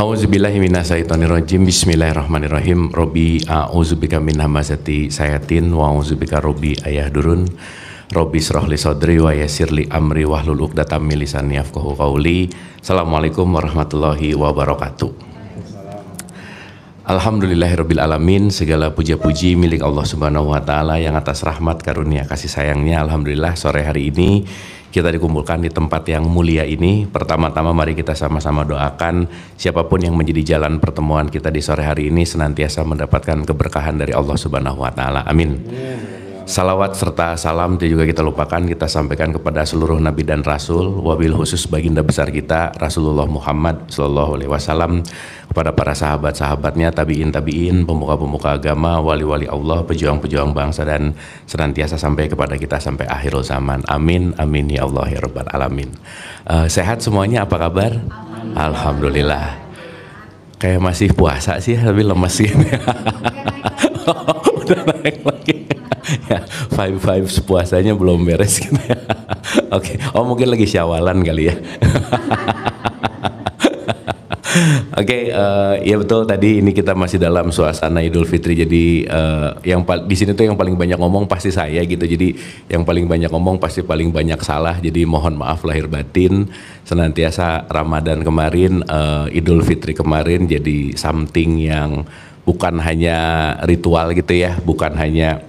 A'udzubillahi minasyaitonirrajim. Bismillahirrahmanirrahim. Robbi a'udzubika min hamazati sayatin wa a'udzubika robbi ayahdurun. Robbi shrahli sadri wa yassirli amri wahlul 'uqdatam min lisani yafqahu qawli. Assalamualaikum warahmatullahi wabarakatuh. Alhamdulillahirabbil alamin, segala puja-puji milik Allah Subhanahu wa taala yang atas rahmat karunia kasih sayangnya. Alhamdulillah sore hari ini kita dikumpulkan di tempat yang mulia ini. Pertama-tama mari kita sama-sama doakan siapapun yang menjadi jalan pertemuan kita di sore hari ini senantiasa mendapatkan keberkahan dari Allah Subhanahu wa taala. Amin. Salawat serta salam itu juga kita lupakan, kita sampaikan kepada seluruh nabi dan rasul, wabil khusus baginda besar kita Rasulullah Muhammad sallallahu alaihi wasallam, kepada para sahabat-sahabatnya, tabi'in, pemuka-pemuka agama, wali-wali Allah, pejuang-pejuang bangsa, dan senantiasa sampai kepada kita sampai akhir zaman. Amin, amin ya Allah ya rabbal alamin. Sehat semuanya, apa kabar? Alhamdulillah. Kayak masih puasa sih, tapi lemes sih. Udah naik lagi. Ya, vibes puasanya belum beres gitu ya. Oke, oh mungkin lagi syawalan kali ya. Oke, ya betul, tadi ini kita masih dalam suasana Idul Fitri. Jadi yang di sini tuh yang paling banyak ngomong pasti saya gitu. Jadi yang paling banyak ngomong pasti paling banyak salah. Jadi mohon maaf lahir batin. Senantiasa Ramadan kemarin, Idul Fitri kemarin jadi something yang bukan hanya ritual gitu ya, bukan hanya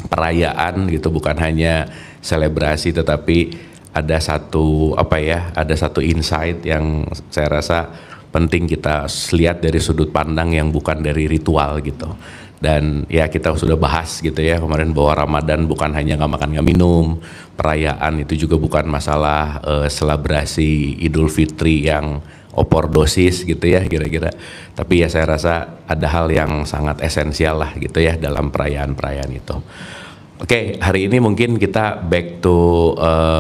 perayaan gitu, bukan hanya selebrasi, tetapi ada satu ada satu insight yang saya rasa penting kita lihat dari sudut pandang yang bukan dari ritual gitu. Dan ya kita sudah bahas gitu ya kemarin bahwa Ramadan bukan hanya nggak makan nggak minum, perayaan itu juga bukan masalah selebrasi Idul Fitri yang overdosis gitu ya kira-kira. Tapi ya saya rasa ada hal yang sangat esensial lah gitu ya dalam perayaan-perayaan itu. Oke, hari ini mungkin kita back to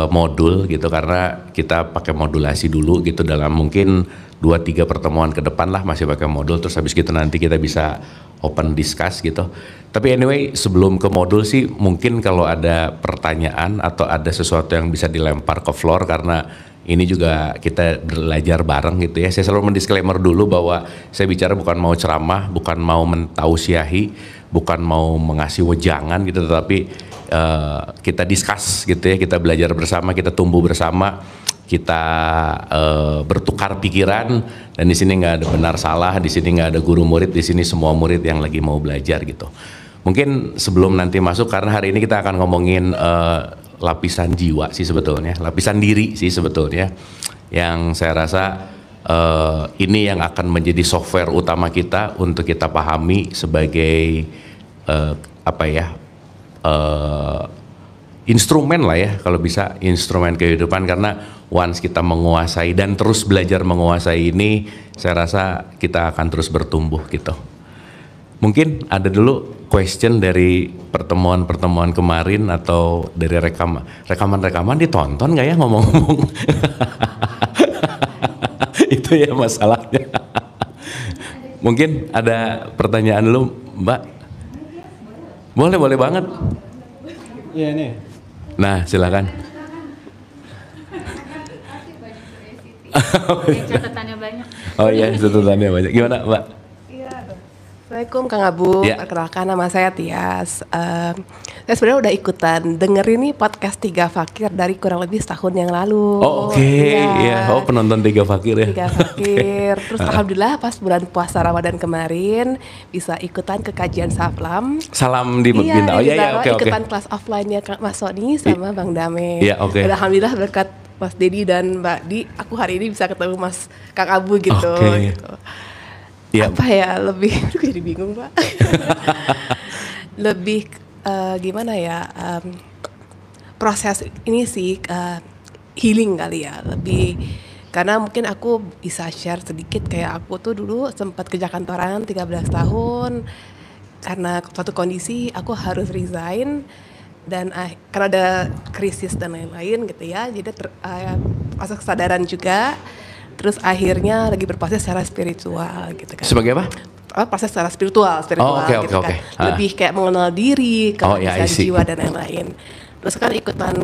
modul gitu, karena kita pakai modulasi dulu gitu dalam mungkin 2-3 pertemuan ke depan lah masih pakai modul, terus habis gitu nanti kita bisa open discuss gitu. Tapi anyway, sebelum ke modul sih mungkin kalau ada pertanyaan atau ada sesuatu yang bisa dilempar ke floor, karena ini juga kita belajar bareng gitu ya. Saya selalu mendisklaimer dulu bahwa saya bicara bukan mau ceramah, bukan mau mentausiahi, bukan mau mengasih wejangan gitu, tetapi kita discuss gitu ya, kita belajar bersama, kita tumbuh bersama, kita bertukar pikiran. Dan di sini nggak ada benar salah, di sini nggak ada guru murid, di sini semua murid yang lagi mau belajar gitu. Mungkin sebelum nanti masuk, karena hari ini kita akan ngomongin lapisan jiwa sih sebetulnya, lapisan diri sih sebetulnya, yang saya rasa ini yang akan menjadi software utama kita untuk kita pahami sebagai instrumen lah ya, kalau bisa instrumen kehidupan. Karena once kita menguasai dan terus belajar menguasai ini, saya rasa kita akan terus bertumbuh gitu. Mungkin ada dulu question dari pertemuan-pertemuan kemarin atau dari rekaman ditonton nggak ya ngomong-ngomong? Itu ya masalahnya. Mungkin ada pertanyaan dulu, Mbak. Boleh banget. Iya nih. Nah, silakan. Catatannya banyak. Oh iya, catatannya banyak. Gimana, Mbak? Assalamualaikum Kang Abu, ya. Perkenalkan nama saya Tias. Saya sebenarnya udah ikutan dengerin nih podcast Tiga Fakir dari kurang lebih setahun yang lalu. Oh oke, ya. Oh penonton Tiga Fakir ya. Tiga Fakir. Terus alhamdulillah pas bulan puasa Ramadan kemarin bisa ikutan ke kajian Saflam. Salam di Bintaro. Iya, Ya, oke. Ikutan kelas offline-nya Kang Mas Sony sama Bang Dame. Iya, oke. Alhamdulillah berkat Mas Dedi dan Mbak Di, aku hari ini bisa ketemu Mas Kang Abu gitu. Oke. Gitu. Ya. Apa ya lebih, aku jadi bingung Pak. Lebih gimana ya, proses ini sih healing kali ya, lebih karena mungkin aku bisa share sedikit. Kayak aku tuh dulu sempat kerja kantoran 13 tahun, karena suatu kondisi aku harus resign dan karena ada krisis dan lain-lain gitu ya, jadi proses kesadaran juga. Terus akhirnya lagi berproses secara spiritual gitu kan. Sebagai apa? Proses secara spiritual okay, gitu okay. kan. Lebih kayak mengenal diri, kehabisan jiwa dan lain-lain. Terus kan ikutan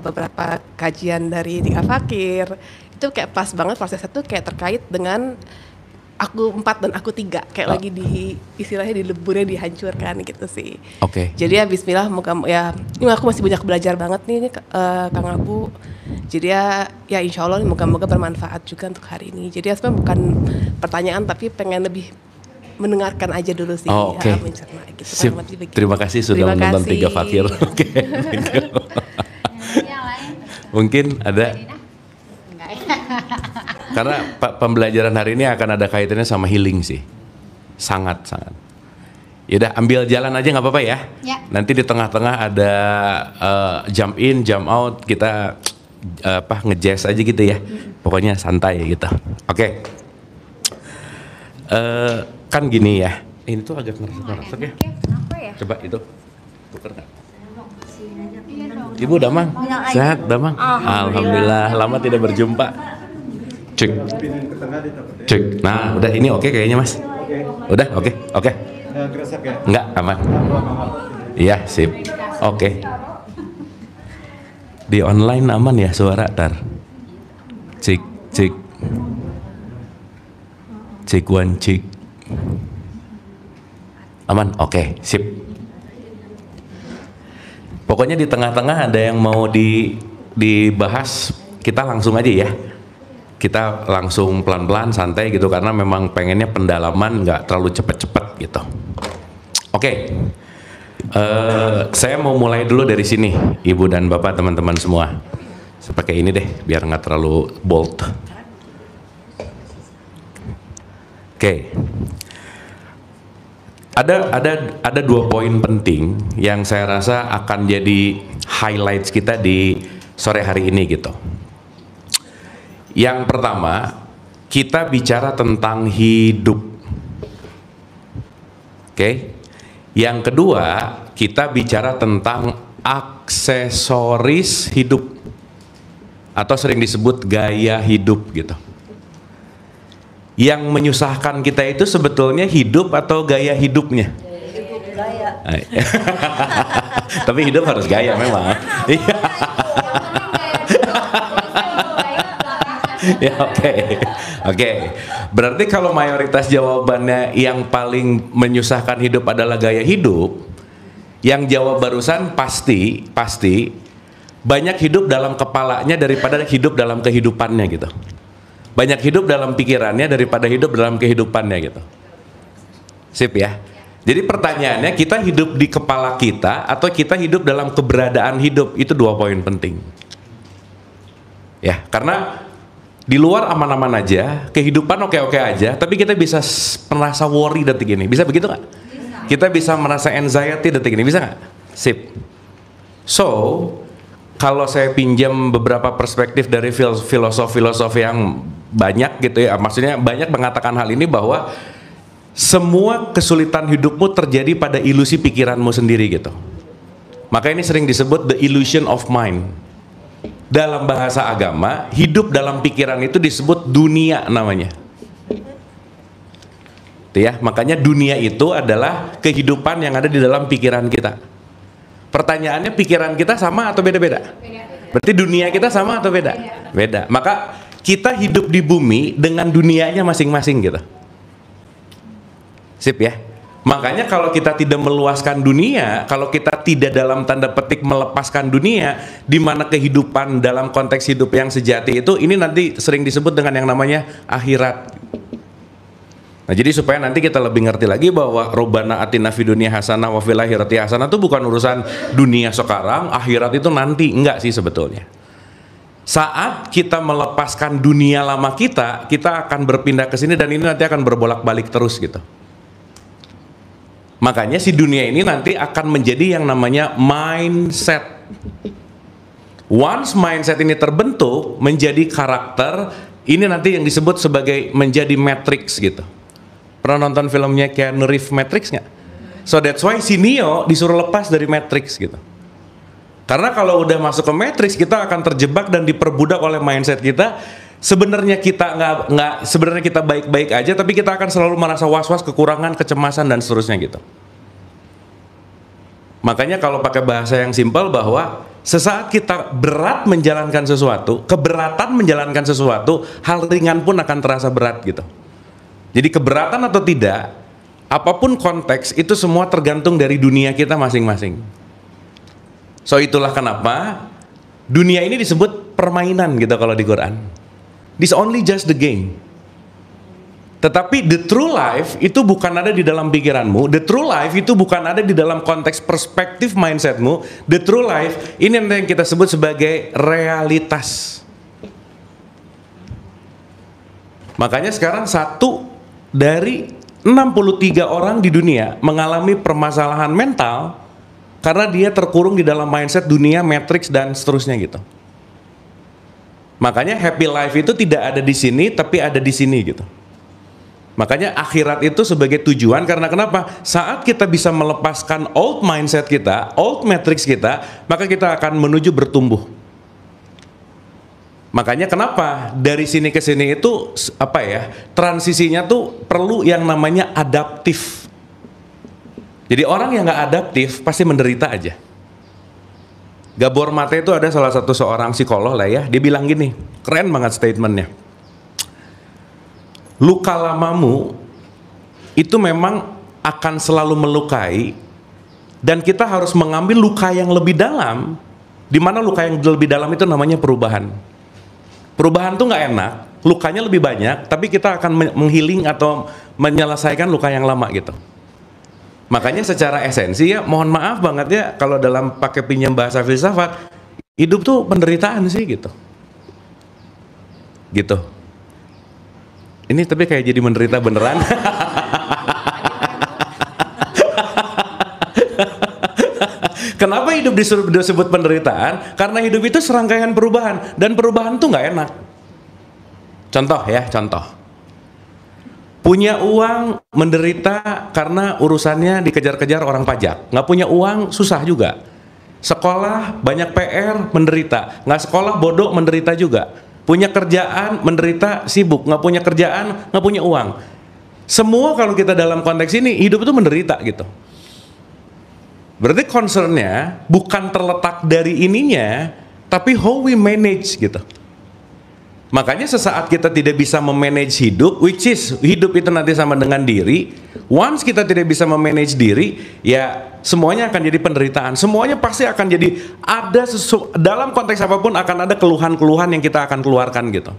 beberapa kajian dari Tiga Fakir. Itu kayak pas banget prosesnya tuh kayak terkait dengan aku 4 dan aku 3 kayak lagi di istilahnya di leburnya dihancurkan gitu sih. Oke. Jadi ya Bismillah moga ya ini aku masih banyak belajar banget nih Kang Abu. Jadi ya insya Allah moga-moga bermanfaat juga untuk hari ini. Jadi ya sebenarnya bukan pertanyaan tapi pengen lebih mendengarkan aja dulu sih. Oh, oke. Mencerna gitu. Sip. Terima kasih sudah menonton 3 fakir. Oke. Mungkin ada. Karena pembelajaran hari ini akan ada kaitannya sama healing sih, sangat. Yaudah ambil jalan aja nggak apa-apa ya. Nanti di tengah-tengah ada jump in, jump out, kita ngejazz aja gitu ya. Pokoknya santai gitu. Oke. Kan gini ya. Ini tuh agak ngeresek ya. Coba itu tuker nggak? Ibu Damang, sehat Damang? Alhamdulillah, lama tidak berjumpa. Cek. Cek. Nah, udah ini oke kayaknya Mas. Udah oke. Gresek ya? Enggak, aman. Iya, sip. Oke. Di online aman ya suara tar. Cek. Cek one cek. Aman, oke, sip. Pokoknya di tengah-tengah ada yang mau dibahas, kita langsung aja ya. Kita langsung pelan-pelan santai gitu karena memang pengennya pendalaman nggak terlalu cepet-cepet gitu. Oke. Saya mau mulai dulu dari sini, Ibu dan Bapak, teman-teman semua. Saya pakai ini deh biar nggak terlalu bold. Oke. Ada 2 poin penting yang saya rasa akan jadi highlights kita di sore hari ini gitu. Yang pertama, kita bicara tentang hidup. Oke. Yang kedua, kita bicara tentang aksesoris hidup atau sering disebut gaya hidup gitu. Yang menyusahkan kita itu sebetulnya hidup atau gaya hidupnya? Gaya. Tapi hidup harus gaya memang. Ya, oke. Berarti kalau mayoritas jawabannya yang paling menyusahkan hidup adalah gaya hidup, yang jawab barusan pasti banyak hidup dalam kepalanya daripada hidup dalam kehidupannya gitu. Banyak hidup dalam pikirannya daripada hidup dalam kehidupannya gitu. Sip ya. Jadi pertanyaannya, kita hidup di kepala kita atau kita hidup dalam keberadaan hidup? Itu 2 poin penting. Ya, karena di luar aman-aman aja, kehidupan oke-oke aja, tapi kita bisa merasa worry detik ini. Bisa begitu nggak? Kita bisa merasa anxiety detik ini, bisa nggak? Sip. So, kalau saya pinjam beberapa perspektif dari filosof yang banyak gitu ya, maksudnya banyak mengatakan hal ini bahwa semua kesulitan hidupmu terjadi pada ilusi pikiranmu sendiri gitu. Maka ini sering disebut the illusion of mind. Dalam bahasa agama, hidup dalam pikiran itu disebut dunia namanya. Tuh ya, makanya dunia itu adalah kehidupan yang ada di dalam pikiran kita. Pertanyaannya, pikiran kita sama atau beda-beda? Berarti dunia kita sama atau beda? Beda. Maka kita hidup di bumi dengan dunianya masing-masing gitu. Sip ya. Makanya kalau kita tidak meluaskan dunia, kalau kita tidak dalam tanda petik melepaskan dunia, di mana kehidupan dalam konteks hidup yang sejati itu, ini nanti sering disebut dengan yang namanya akhirat. Nah, jadi supaya nanti kita lebih ngerti lagi bahwa Robbana atina fid dunya hasanah wa fil akhirati hasanah itu bukan urusan dunia sekarang, akhirat itu nanti, enggak sih sebetulnya. Saat kita melepaskan dunia lama kita akan berpindah ke sini dan ini nanti akan berbolak-balik terus gitu. Makanya si dunia ini nanti akan menjadi yang namanya mindset. Once mindset ini terbentuk menjadi karakter, ini nanti yang disebut sebagai menjadi matrix gitu. Pernah nonton filmnya Keanu Reeves Matrix nggak? So that's why si Neo disuruh lepas dari matrix gitu. Karena kalau udah masuk ke matrix, kita akan terjebak dan diperbudak oleh mindset kita. Sebenarnya kita sebenarnya kita baik-baik aja, tapi kita akan selalu merasa was-was, kekurangan, kecemasan dan seterusnya gitu. Makanya kalau pakai bahasa yang simpel bahwa sesaat kita berat menjalankan sesuatu, keberatan menjalankan sesuatu, hal ringan pun akan terasa berat gitu. Jadi keberatan atau tidak, apapun konteks itu semua tergantung dari dunia kita masing-masing. So itulah kenapa dunia ini disebut permainan gitu kalau di Quran. This only just the game. Tetapi the true life itu bukan ada di dalam pikiranmu. The true life itu bukan ada di dalam konteks perspektif mindsetmu. The true life ini yang kita sebut sebagai realitas. Makanya sekarang 1 dari 63 orang di dunia mengalami permasalahan mental karena dia terkurung di dalam mindset dunia, matrix dan seterusnya gitu. Makanya happy life itu tidak ada di sini tapi ada di sini gitu. Makanya akhirat itu sebagai tujuan, karena kenapa? Saat kita bisa melepaskan old mindset kita, old matrix kita, maka kita akan menuju bertumbuh. Makanya kenapa dari sini ke sini itu apa ya? Transisinya tuh perlu yang namanya adaptif. Jadi orang yang nggak adaptif pasti menderita aja. Gabor Mate itu ada salah satu seorang psikolog lah ya, dia bilang gini, keren banget statementnya. Luka lamamu itu memang akan selalu melukai, dan kita harus mengambil luka yang lebih dalam, di mana luka yang lebih dalam itu namanya perubahan. Perubahan tuh nggak enak, lukanya lebih banyak, tapi kita akan menghealing atau menyelesaikan luka yang lama gitu. Makanya secara esensi ya, mohon maaf banget ya kalau dalam pakai pinjam bahasa filsafat, hidup tuh penderitaan sih gitu. Gitu. Ini tapi kayak jadi menderita beneran. Kenapa hidup disebut penderitaan? Karena hidup itu serangkaian perubahan, dan perubahan tuh nggak enak. Contoh ya, contoh. Punya uang menderita karena urusannya dikejar-kejar orang pajak. Nggak punya uang susah juga. Sekolah banyak PR menderita. Nggak sekolah bodoh menderita juga. Punya kerjaan menderita, sibuk. Nggak punya kerjaan, nggak punya uang. Semua kalau kita dalam konteks ini hidup itu menderita gitu. Berarti concernnya bukan terletak dari ininya, tapi how we manage gitu. Makanya sesaat kita tidak bisa memanage hidup, which is hidup itu nanti sama dengan diri. Once kita tidak bisa memanage diri, ya semuanya akan jadi penderitaan. Semuanya pasti akan jadi ada dalam konteks apapun akan ada keluhan-keluhan yang kita akan keluarkan gitu.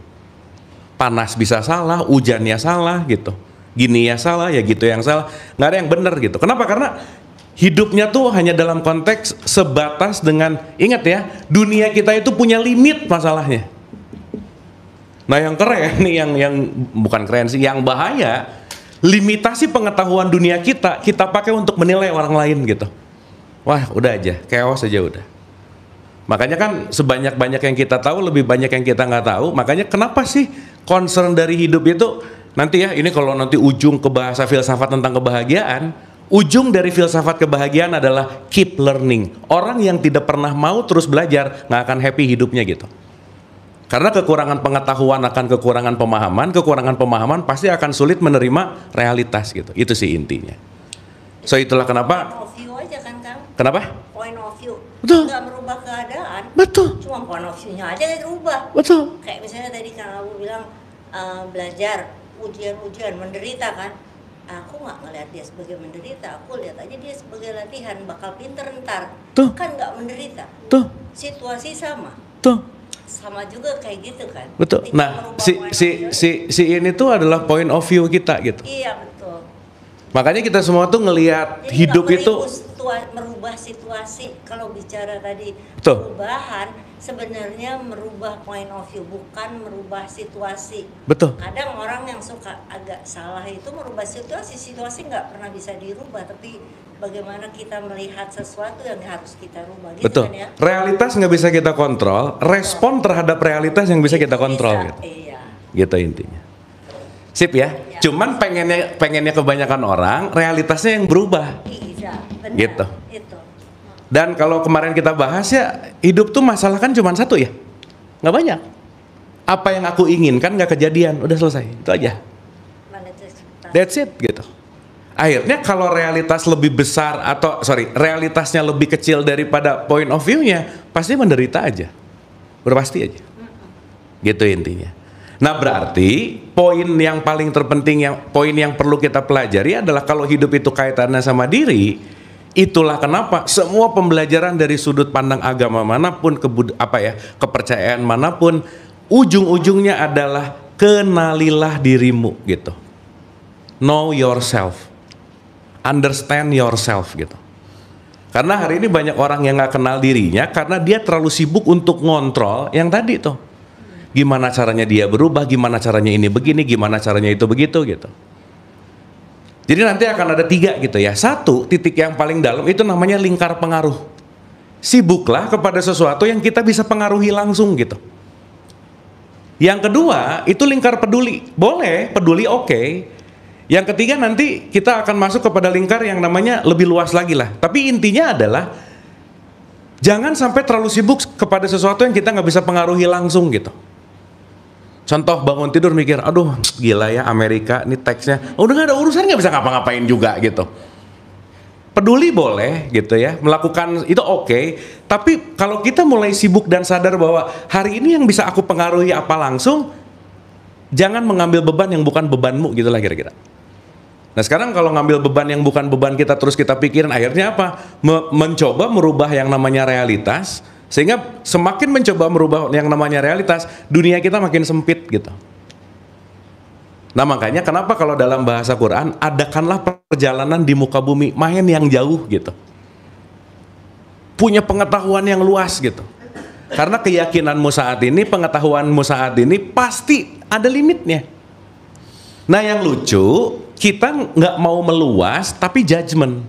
Panas bisa salah, hujannya salah gitu. Gini ya salah, ya gitu yang salah. Nggak ada yang benar gitu. Kenapa? Karena hidupnya tuh hanya dalam konteks sebatas dengan, ingat ya, dunia kita itu punya limit masalahnya. Nah yang keren nih, yang bukan keren sih, yang bahaya, limitasi pengetahuan dunia kita pakai untuk menilai orang lain gitu. Wah udah aja, chaos aja udah. Makanya kan sebanyak-banyak yang kita tahu, lebih banyak yang kita nggak tahu. Makanya kenapa sih concern dari hidup itu, nanti ya, ini kalau nanti ujung ke bahasa filsafat tentang kebahagiaan, ujung dari filsafat kebahagiaan adalah keep learning. Orang yang tidak pernah mau terus belajar nggak akan happy hidupnya gitu. Karena kekurangan pengetahuan akan kekurangan pemahaman pasti akan sulit menerima realitas gitu. Itu sih intinya. So itulah kenapa. Point of view aja kan Kang? Kenapa? Point of view. Betul. Nggak merubah keadaan. Betul. Cuma point of view-nya aja yang berubah. Betul. Kayak misalnya tadi Kang Abu bilang belajar, ujian-ujian, menderita kan? Aku nggak ngeliat dia sebagai menderita, aku lihat aja dia sebagai latihan, bakal pinter ntar. Tuh. Kan nggak menderita. Tuh. Situasi sama. Tuh. Sama juga kayak gitu kan. Betul. Ketika Nah, merubah point of view, si ini tuh adalah point of view kita gitu. iya betul. Makanya kita semua tuh ngelihat Jadi hidup nggak itu merubah situasi. Kalau bicara tadi Betul. perubahan, sebenarnya merubah point of view, bukan merubah situasi. betul. Kadang orang yang suka agak salah itu merubah situasi nggak pernah bisa dirubah, tapi bagaimana kita melihat sesuatu yang harus kita rubah gitu Betul. kan ya. Realitas nggak bisa kita kontrol, respon terhadap realitas yang bisa kita kontrol Bisa, gitu. iya. Gitu intinya. Sip ya. Cuman pengennya kebanyakan orang realitasnya yang berubah. Iya, benar. Gitu. Itu. Dan kalau kemarin kita bahas ya, hidup tuh masalah kan cuma satu ya. Nggak banyak. Apa yang aku inginkan nggak kejadian, udah selesai. Itu aja. Mana itu sekitar. That's it gitu. Akhirnya kalau realitas lebih besar realitasnya lebih kecil daripada point of view-nya, pasti menderita aja. Udah pasti aja. Gitu intinya. Nah berarti poin yang paling terpenting, poin yang perlu kita pelajari adalah kalau hidup itu kaitannya sama diri, itulah kenapa semua pembelajaran dari sudut pandang agama manapun, kepercayaan manapun, ujung-ujungnya adalah kenalilah dirimu gitu. Know yourself, understand yourself gitu. Karena hari ini banyak orang yang nggak kenal dirinya karena dia terlalu sibuk untuk ngontrol yang tadi tuh. Gimana caranya dia berubah, gimana caranya ini begini, gimana caranya itu begitu gitu. Jadi nanti akan ada 3 gitu ya. 1, titik yang paling dalam itu namanya lingkar pengaruh. Sibuklah kepada sesuatu yang kita bisa pengaruhi langsung gitu. Yang kedua, itu lingkar peduli. Boleh, peduli oke. Yang ketiga nanti kita akan masuk kepada lingkar yang namanya lebih luas lagi lah. Tapi intinya adalah jangan sampai terlalu sibuk kepada sesuatu yang kita nggak bisa pengaruhi langsung gitu. Contoh bangun tidur mikir, aduh gila ya Amerika, ini teksnya udah nggak ada urusan, nggak bisa ngapa-ngapain juga gitu. Peduli boleh gitu ya, melakukan itu oke. Tapi kalau kita mulai sibuk dan sadar bahwa hari ini yang bisa aku pengaruhi apa langsung, jangan mengambil beban yang bukan bebanmu gitulah kira-kira. Nah sekarang kalau ngambil beban yang bukan beban kita terus kita pikirin, akhirnya apa? Mencoba merubah yang namanya realitas. Sehingga semakin mencoba merubah yang namanya realitas, dunia kita makin sempit gitu. Nah makanya kenapa kalau dalam bahasa Quran, adakanlah perjalanan di muka bumi, main yang jauh gitu. Punya pengetahuan yang luas gitu. Karena keyakinanmu saat ini, pengetahuanmu saat ini pasti ada limitnya. Nah yang lucu, kita nggak mau meluas tapi judgement.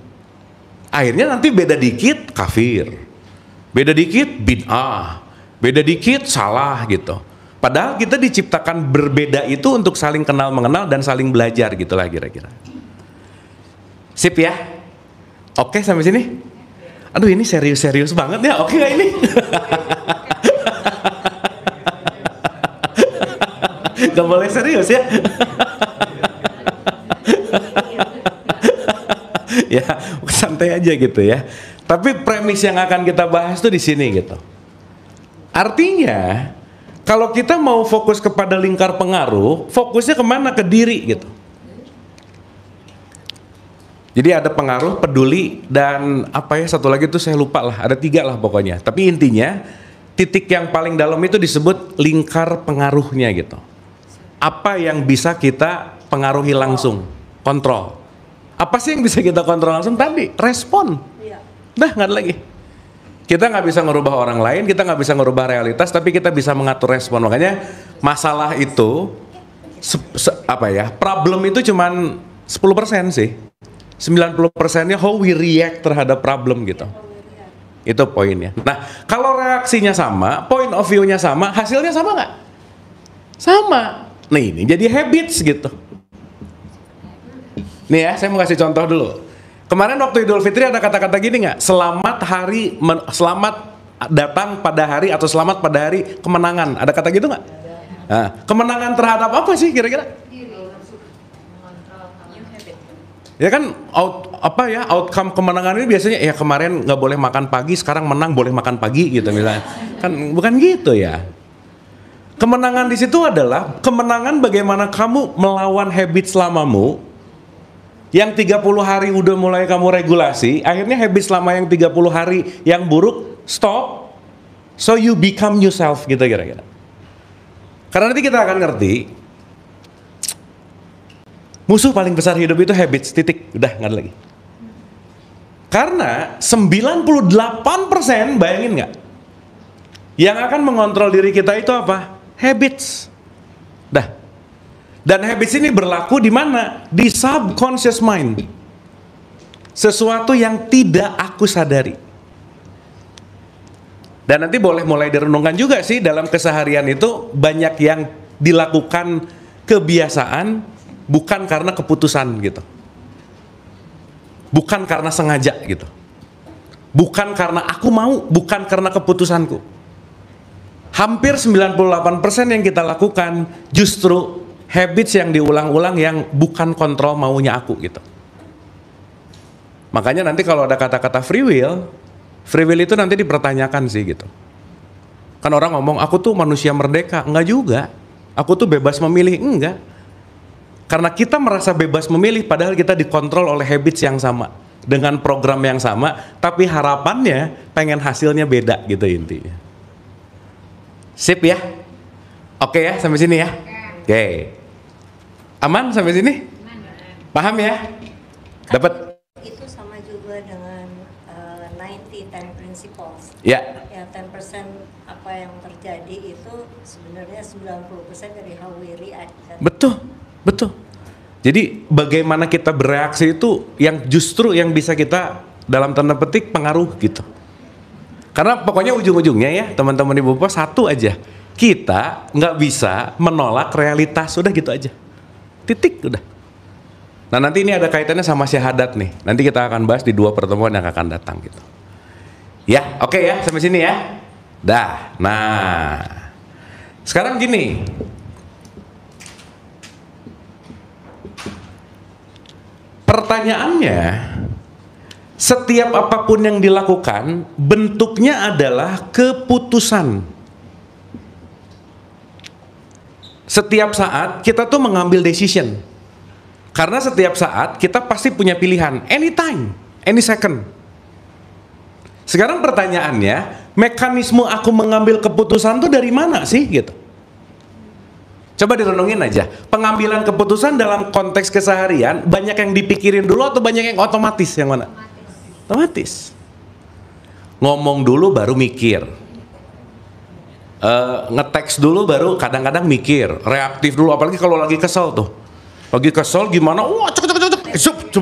Akhirnya nanti beda dikit kafir. Beda dikit bid'ah, beda dikit salah gitu. Padahal kita diciptakan berbeda itu untuk saling kenal mengenal dan saling belajar gitulah kira-kira. Sip ya? Oke sampai sini? Aduh ini serius-serius banget ya, oke gak ini? Gak boleh serius ya? Ya santai aja gitu ya. Tapi premis yang akan kita bahas tuh di sini gitu. Artinya, kalau kita mau fokus kepada lingkar pengaruh, fokusnya kemana? Ke diri gitu. Jadi ada pengaruh, peduli, dan apa ya satu lagi tuh saya lupa lah. Ada 3 lah pokoknya. Tapi intinya, titik yang paling dalam itu disebut lingkar pengaruhnya gitu. Apa yang bisa kita pengaruhi langsung? Kontrol. Apa sih yang bisa kita kontrol langsung? Tadi, respon. Dah nggak ada lagi. Kita nggak bisa ngerubah orang lain, kita nggak bisa ngerubah realitas, tapi kita bisa mengatur respon. Makanya masalah itu problem itu cuman 10% sih. 90%-nya how we react terhadap problem gitu. Itu poinnya. Nah, kalau reaksinya sama, point of view-nya sama, hasilnya sama nggak? Sama. Nah ini jadi habits gitu. Nih ya, saya mau kasih contoh dulu. Kemarin waktu Idul Fitri ada kata-kata gini nggak? Selamat datang pada hari atau selamat pada hari kemenangan. Ada kata gitu nggak? Nah, kemenangan terhadap apa sih kira-kira? Ya kan outcome kemenangan ini biasanya ya kemarin nggak boleh makan pagi, sekarang menang boleh makan pagi gitu misalnya. Kan bukan gitu ya. Kemenangan di situ adalah kemenangan bagaimana kamu melawan habit selamamu. Yang 30 hari udah mulai kamu regulasi, akhirnya habis selama yang 30 hari yang buruk, stop, so you become yourself gitu kira-kira. Karena nanti kita akan ngerti, musuh paling besar hidup itu habits, titik, udah nggak ada lagi. Karena 98% bayangin nggak, yang akan mengontrol diri kita itu apa? Habits. Dah. Dan habits ini berlaku di mana? Di subconscious mind. Sesuatu yang tidak aku sadari. Dan nanti boleh mulai direnungkan juga sih dalam keseharian itu banyak yang dilakukan kebiasaan bukan karena keputusan gitu. Bukan karena sengaja gitu. Bukan karena aku mau, bukan karena keputusanku. Hampir 98% yang kita lakukan justru habits yang diulang-ulang yang bukan kontrol maunya aku gitu. Makanya nanti kalau ada kata-kata free will itu nanti dipertanyakan sih gitu. Kan orang ngomong aku tuh manusia merdeka, enggak juga. Aku tuh bebas memilih. Enggak. Karena kita merasa bebas memilih padahal kita dikontrol oleh habits yang sama. Dengan program yang sama, tapi harapannya pengen hasilnya beda gitu intinya. Sip ya? Oke ya sampai sini ya? Oke. Aman sampai sini? Paham ya? Dapat? Itu sama juga dengan 90-10 principles. Ya. Yang 10% apa yang terjadi itu sebenarnya 90% dari how we react. Betul, betul. Jadi bagaimana kita bereaksi itu yang justru yang bisa kita dalam tanda petik pengaruh gitu. Karena pokoknya ujung-ujungnya ya teman-teman ibu bapak satu aja. Kita nggak bisa menolak realitas, udah gitu aja. Titik, udah. Nah nanti ini ada kaitannya sama syahadat nih. Nanti kita akan bahas di 2 pertemuan yang akan datang gitu. Ya, oke ya, sampai sini ya. Dah. Nah, sekarang gini. Pertanyaannya, setiap apapun yang dilakukan, bentuknya adalah keputusan. Setiap saat kita tuh mengambil decision. Karena setiap saat kita pasti punya pilihan, anytime, any second. Sekarang pertanyaannya, mekanisme aku mengambil keputusan tuh dari mana sih gitu? Coba direnungin aja, pengambilan keputusan dalam konteks keseharian banyak yang dipikirin dulu atau banyak yang otomatis, yang mana? Otomatis. Ngomong dulu baru mikir, ngeteks dulu baru kadang-kadang mikir, reaktif dulu, apalagi kalau lagi kesel tuh. Lagi kesel gimana? Wah, cek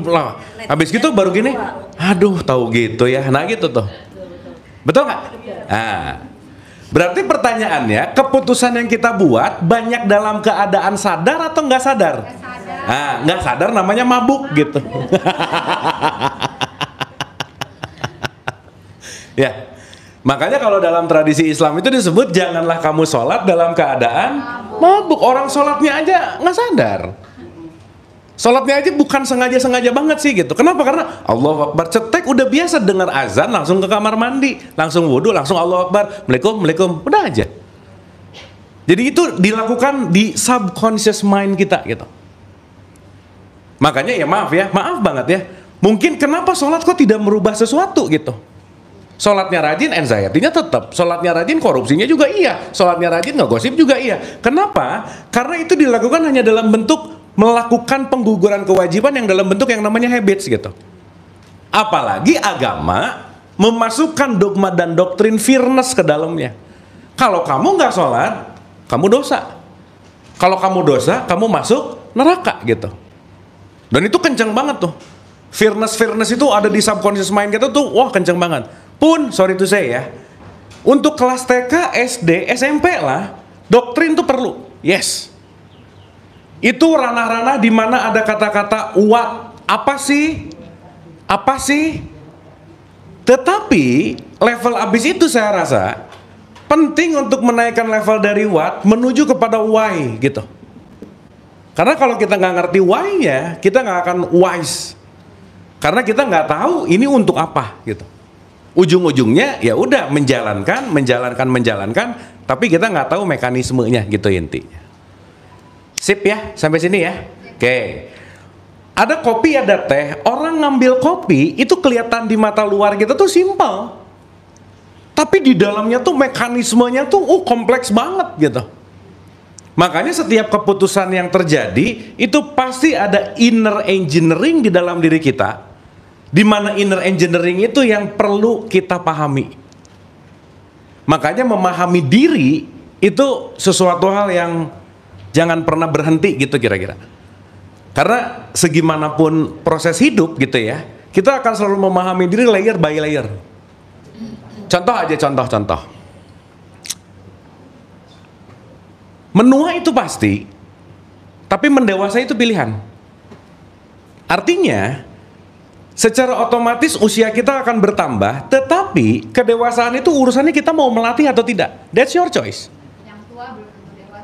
lah. Habis gitu baru gini, aduh tahu gitu ya, nah gitu tuh. Betul nggak? Nah, berarti pertanyaannya, keputusan yang kita buat banyak dalam keadaan sadar atau nggak sadar? Nah, nggak sadar namanya mabuk gitu. Ya, makanya kalau dalam tradisi Islam itu disebut janganlah kamu sholat dalam keadaan mabuk. Orang sholatnya aja nggak sadar. Sholatnya aja bukan sengaja-sengaja banget sih gitu. Kenapa? Karena Allahu Akbar, cetek udah biasa dengar azan langsung ke kamar mandi, langsung wudhu, langsung Allahu Akbar, Assalamualaikum, udah aja. Jadi itu dilakukan di subconscious mind kita gitu. Makanya ya maaf banget ya. Mungkin kenapa sholat kok tidak merubah sesuatu gitu. Sholatnya rajin, anxiety-nya tetap. Sholatnya rajin, korupsinya juga iya. Sholatnya rajin, ngegosip juga iya. Kenapa? Karena itu dilakukan hanya dalam bentuk melakukan pengguguran kewajiban yang dalam bentuk yang namanya habits gitu. Apalagi agama memasukkan dogma dan doktrin fairness ke dalamnya. Kalau kamu nggak sholat, kamu dosa. Kalau kamu dosa, kamu masuk neraka gitu. Dan itu kenceng banget tuh. Fairness itu ada di subconscious mind kita tuh, wah kenceng banget. Pun, sorry to say ya, untuk kelas TK, SD, SMP lah, doktrin tuh perlu. Yes. Itu ranah-ranah di mana ada kata-kata what, apa sih? Apa sih? Tetapi level abis itu saya rasa penting untuk menaikkan level dari what menuju kepada why gitu. Karena kalau kita nggak ngerti why-nya, kita nggak akan wise. Karena kita nggak tahu ini untuk apa gitu. Ujung-ujungnya ya udah menjalankan, tapi kita nggak tahu mekanismenya gitu intinya. Sip ya, sampai sini ya. Oke. Ada kopi, ada teh. Orang ngambil kopi itu kelihatan di mata luar kita tuh simpel. Tapi di dalamnya tuh mekanismenya tuh kompleks banget gitu. Makanya setiap keputusan yang terjadi itu pasti ada inner engineering di dalam diri kita. Di mana inner engineering itu yang perlu kita pahami. Makanya memahami diri itu sesuatu hal yang jangan pernah berhenti gitu kira-kira. Karena segimanapun proses hidup gitu ya, kita akan selalu memahami diri layer by layer. Contoh aja, contoh. Menua itu pasti, tapi mendewasa itu pilihan. Artinya, secara otomatis usia kita akan bertambah, tetapi kedewasaan itu urusannya kita mau melatih atau tidak. That's your choice.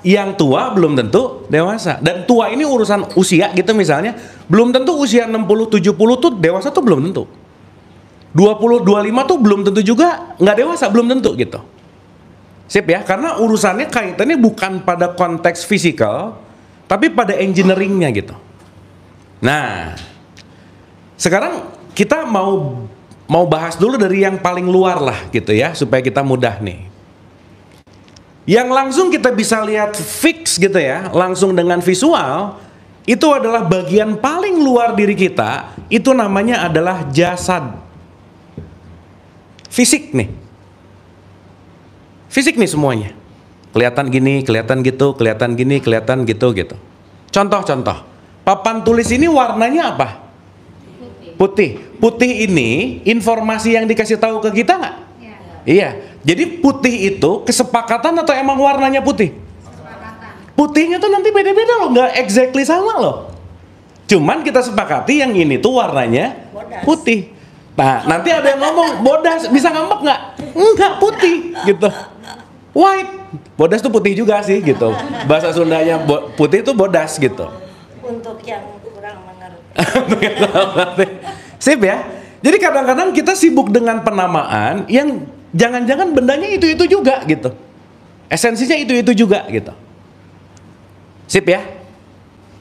Yang tua belum tentu dewasa. Dan tua ini urusan usia gitu misalnya. Belum tentu usia 60-70 tuh dewasa tuh belum tentu. 20-25 tuh belum tentu juga nggak dewasa, belum tentu gitu. Sip ya, karena urusannya kaitannya bukan pada konteks fisikal, tapi pada engineeringnya gitu. Nah, sekarang kita mau bahas dulu dari yang paling luar lah gitu ya, supaya kita mudah nih. Yang langsung kita bisa lihat fix gitu ya, langsung dengan visual, itu adalah bagian paling luar diri kita, itu namanya adalah jasad. Fisik nih. Fisik nih semuanya. Kelihatan gini, kelihatan gitu, kelihatan gini, kelihatan gitu gitu. Contoh-contoh. Papan tulis ini warnanya apa? Putih. Putih ini informasi yang dikasih tahu ke kita nggak? Iya. Jadi putih itu kesepakatan atau emang warnanya putih? Putihnya tuh nanti beda-beda loh, nggak exactly sama loh. Cuman kita sepakati yang ini tuh warnanya putih. Nah, nanti ada yang ngomong bodas, bisa ngambek nggak? Enggak, putih gitu. White, bodas tuh putih juga sih gitu. Bahasa Sundanya putih itu bodas gitu. Untuk yang kurang mengerti. Sip ya. Jadi kadang-kadang kita sibuk dengan penamaan yang jangan-jangan bendanya itu-itu juga gitu. Esensinya itu-itu juga gitu. Sip ya.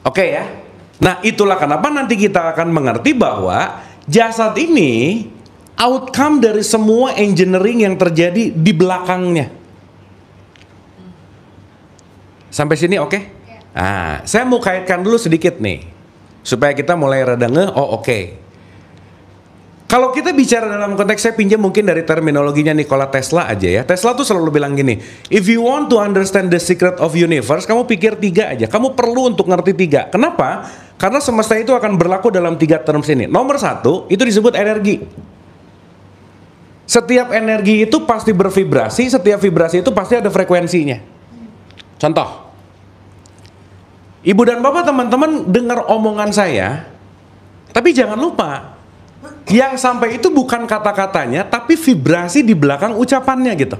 Oke ya. Nah, itulah kenapa nanti kita akan mengerti bahwa jasad ini outcome dari semua engineering yang terjadi di belakangnya. Sampai sini oke? Nah, saya mau kaitkan dulu sedikit nih, supaya kita mulai rada oke. Kalau kita bicara dalam konteks, saya pinjam mungkin dari terminologinya Nikola Tesla aja ya. Tesla tuh selalu bilang gini, if you want to understand the secret of universe, kamu pikir 3 aja. Kamu perlu untuk ngerti 3. Kenapa? Karena semesta itu akan berlaku dalam 3 terms ini. Nomor 1, itu disebut energi. Setiap energi itu pasti bervibrasi, setiap vibrasi itu pasti ada frekuensinya. Contoh, Ibu dan Bapak teman-teman dengar omongan saya, tapi jangan lupa, yang sampai itu bukan kata-katanya, tapi vibrasi di belakang ucapannya gitu.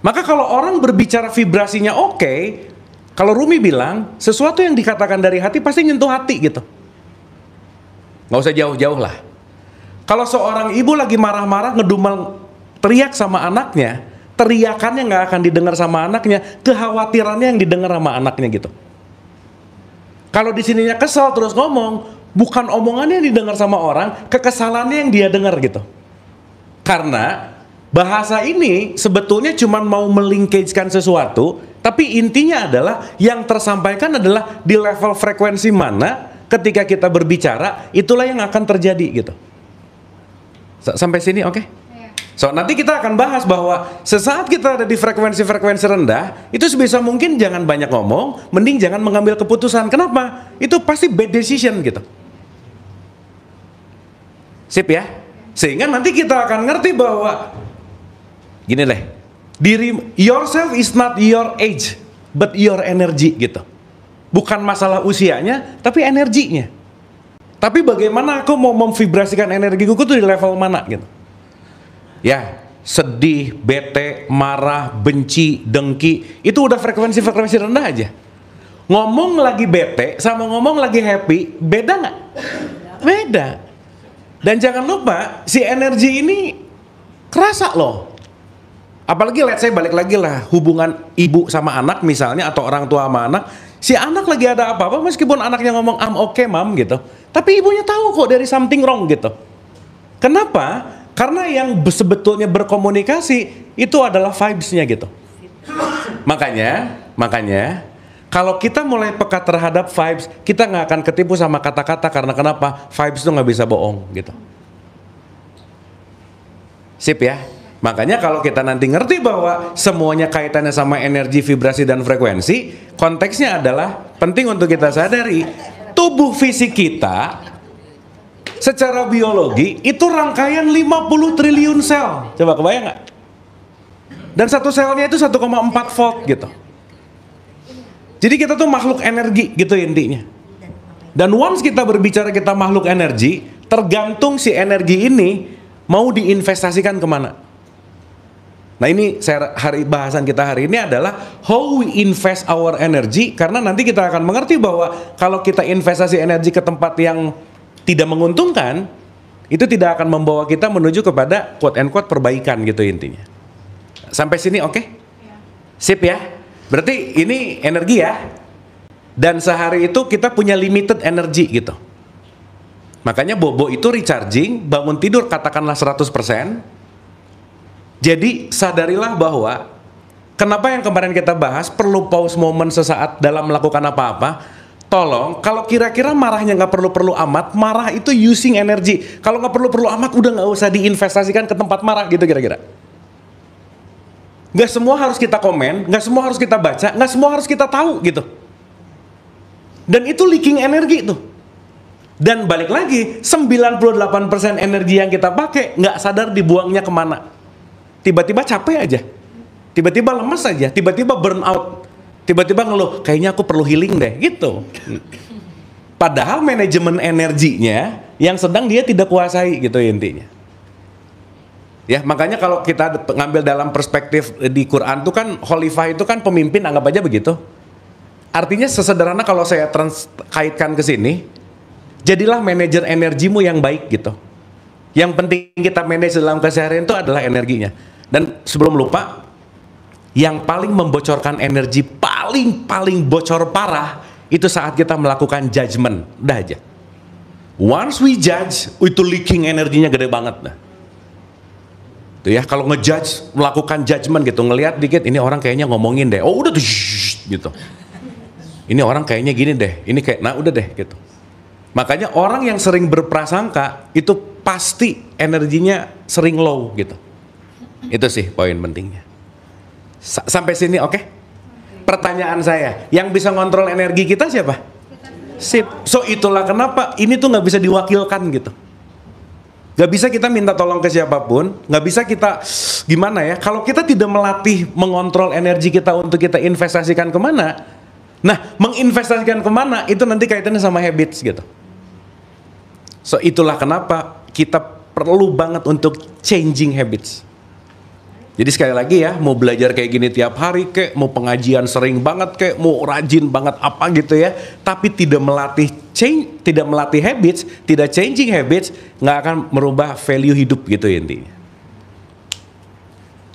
Maka kalau orang berbicara vibrasinya oke, kalau Rumi bilang, sesuatu yang dikatakan dari hati pasti nyentuh hati gitu. Nggak usah jauh-jauh lah. Kalau seorang ibu lagi marah-marah, ngedumel, teriak sama anaknya, teriakannya nggak akan didengar sama anaknya, kekhawatirannya yang didengar sama anaknya gitu. Kalau di sininya kesel terus ngomong, bukan omongannya yang didengar sama orang, kekesalannya yang dia dengar gitu. Karena bahasa ini sebetulnya cuma mau melingkagekan sesuatu, tapi intinya adalah yang tersampaikan adalah di level frekuensi mana ketika kita berbicara, itulah yang akan terjadi gitu. Sampai sini oke? So, nanti kita akan bahas bahwa sesaat kita ada di frekuensi-frekuensi rendah, itu sebisa mungkin jangan banyak ngomong, mending jangan mengambil keputusan. Kenapa? Itu pasti bad decision gitu. Sip ya? Sehingga nanti kita akan ngerti bahwa gini deh, yourself is not your age, but your energy gitu. Bukan masalah usianya, tapi energinya. Tapi bagaimana aku mau memvibrasikan energiku tuh di level mana gitu. Ya, sedih, bete, marah, benci, dengki, itu udah frekuensi-frekuensi rendah aja. Ngomong lagi bete sama ngomong lagi happy, beda nggak? Beda. Dan jangan lupa, si energi ini kerasa loh. Apalagi let's say balik lagi lah, hubungan ibu sama anak misalnya, atau orang tua sama anak. Si anak lagi ada apa-apa, meskipun anaknya ngomong I'm okay mom gitu, tapi ibunya tahu kok dari something wrong gitu. Kenapa? Karena yang sebetulnya berkomunikasi itu adalah vibes-nya gitu. Makanya kalau kita mulai peka terhadap vibes, kita nggak akan ketipu sama kata-kata. Karena kenapa? Vibes itu nggak bisa bohong gitu. Sip ya. Makanya kalau kita nanti ngerti bahwa semuanya kaitannya sama energi, vibrasi, dan frekuensi, konteksnya adalah penting untuk kita sadari tubuh fisik kita secara biologi itu rangkaian 50 triliun sel. Coba kebayang nggak? Dan satu selnya itu 1,4 volt gitu. Jadi kita tuh makhluk energi gitu intinya. Dan once kita berbicara kita makhluk energi, tergantung si energi ini mau diinvestasikan kemana. Nah ini bahasan kita hari ini adalah how we invest our energy. Karena nanti kita akan mengerti bahwa kalau kita investasi energi ke tempat yang tidak menguntungkan, itu tidak akan membawa kita menuju kepada quote and quote perbaikan gitu intinya. Sampai sini oke? Sip ya. Berarti ini energi ya. Dan sehari itu kita punya limited energy gitu. Makanya bobo itu recharging, bangun tidur katakanlah 100%. Jadi sadarilah bahwa kenapa yang kemarin kita bahas perlu pause moment sesaat dalam melakukan apa-apa. Tolong, kalau kira-kira marahnya nggak perlu-perlu amat, marah itu using energy. Kalau nggak perlu-perlu amat, udah nggak usah diinvestasikan ke tempat marah gitu kira-kira. Nggak semua harus kita komen, nggak semua harus kita baca, nggak semua harus kita tahu gitu. Dan itu leaking energi tuh. Dan balik lagi, 98% energi yang kita pakai nggak sadar dibuangnya kemana. Tiba-tiba capek aja, tiba-tiba lemes aja, tiba-tiba burn out, tiba-tiba ngeluh, kayaknya aku perlu healing deh, gitu. Padahal manajemen energinya yang sedang dia tidak kuasai gitu intinya. Ya, makanya kalau kita ngambil dalam perspektif di Quran tuh kan khalifah itu kan pemimpin, anggap aja begitu. Artinya sesederhana kalau saya kaitkan ke sini, jadilah manajer energimu yang baik gitu. Yang penting kita manage dalam keseharian itu adalah energinya. Dan sebelum lupa, yang paling membocorkan energi paling bocor parah itu saat kita melakukan judgment. Udah aja. Once we judge, itu leaking energinya gede banget. Nah. Tuh ya, kalau ngejudge, melakukan judgment gitu, ngelihat dikit, ini orang kayaknya ngomongin deh. Oh udah tuh, gitu. Ini orang kayaknya gini deh, ini kayak, nah udah deh gitu. Makanya orang yang sering berprasangka itu pasti energinya sering low gitu. Itu sih poin pentingnya. Sampai sini oke? Pertanyaan saya, yang bisa ngontrol energi kita siapa? Sip. So itulah kenapa ini tuh nggak bisa diwakilkan gitu. Nggak bisa kita minta tolong ke siapapun, nggak bisa kita gimana ya? Kalau kita tidak melatih mengontrol energi kita untuk kita investasikan kemana? Nah, menginvestasikan kemana itu nanti kaitannya sama habits gitu. So itulah kenapa kita perlu banget untuk changing habits. Jadi sekali lagi ya, mau belajar kayak gini tiap hari kek, mau pengajian sering banget kek, mau rajin banget apa gitu ya, tapi tidak melatih tidak melatih habits, tidak changing habits, nggak akan merubah value hidup gitu intinya.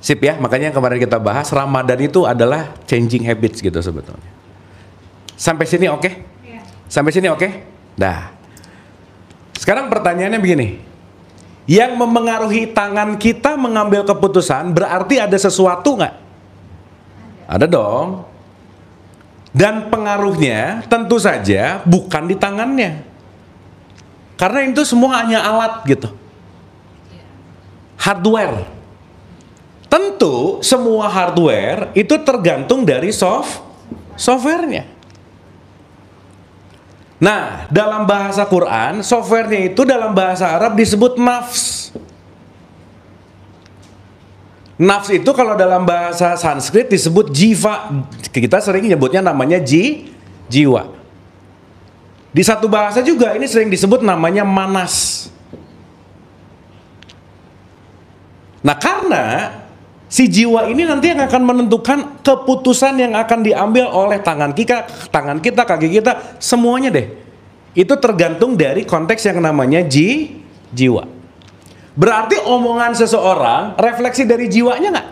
Sip ya, makanya yang kemarin kita bahas Ramadan itu adalah changing habits gitu sebetulnya. Sampai sini oke? Sampai sini oke? Dah. Sekarang pertanyaannya begini. Yang memengaruhi tangan kita mengambil keputusan berarti ada sesuatu nggak? Ada dong. Dan pengaruhnya tentu saja bukan di tangannya. Karena itu semua hanya alat gitu. Hardware. Tentu semua hardware itu tergantung dari softwarenya. Nah, dalam bahasa Quran, softwarenya itu dalam bahasa Arab disebut nafs. Nafs itu kalau dalam bahasa Sanskrit disebut jiva. Kita sering nyebutnya namanya jiwa. Di satu bahasa juga ini sering disebut namanya manas. Nah, karena si jiwa ini nanti yang akan menentukan keputusan yang akan diambil oleh tangan kita, kaki kita, semuanya deh. Itu tergantung dari konteks yang namanya jiwa. Berarti omongan seseorang refleksi dari jiwanya nggak?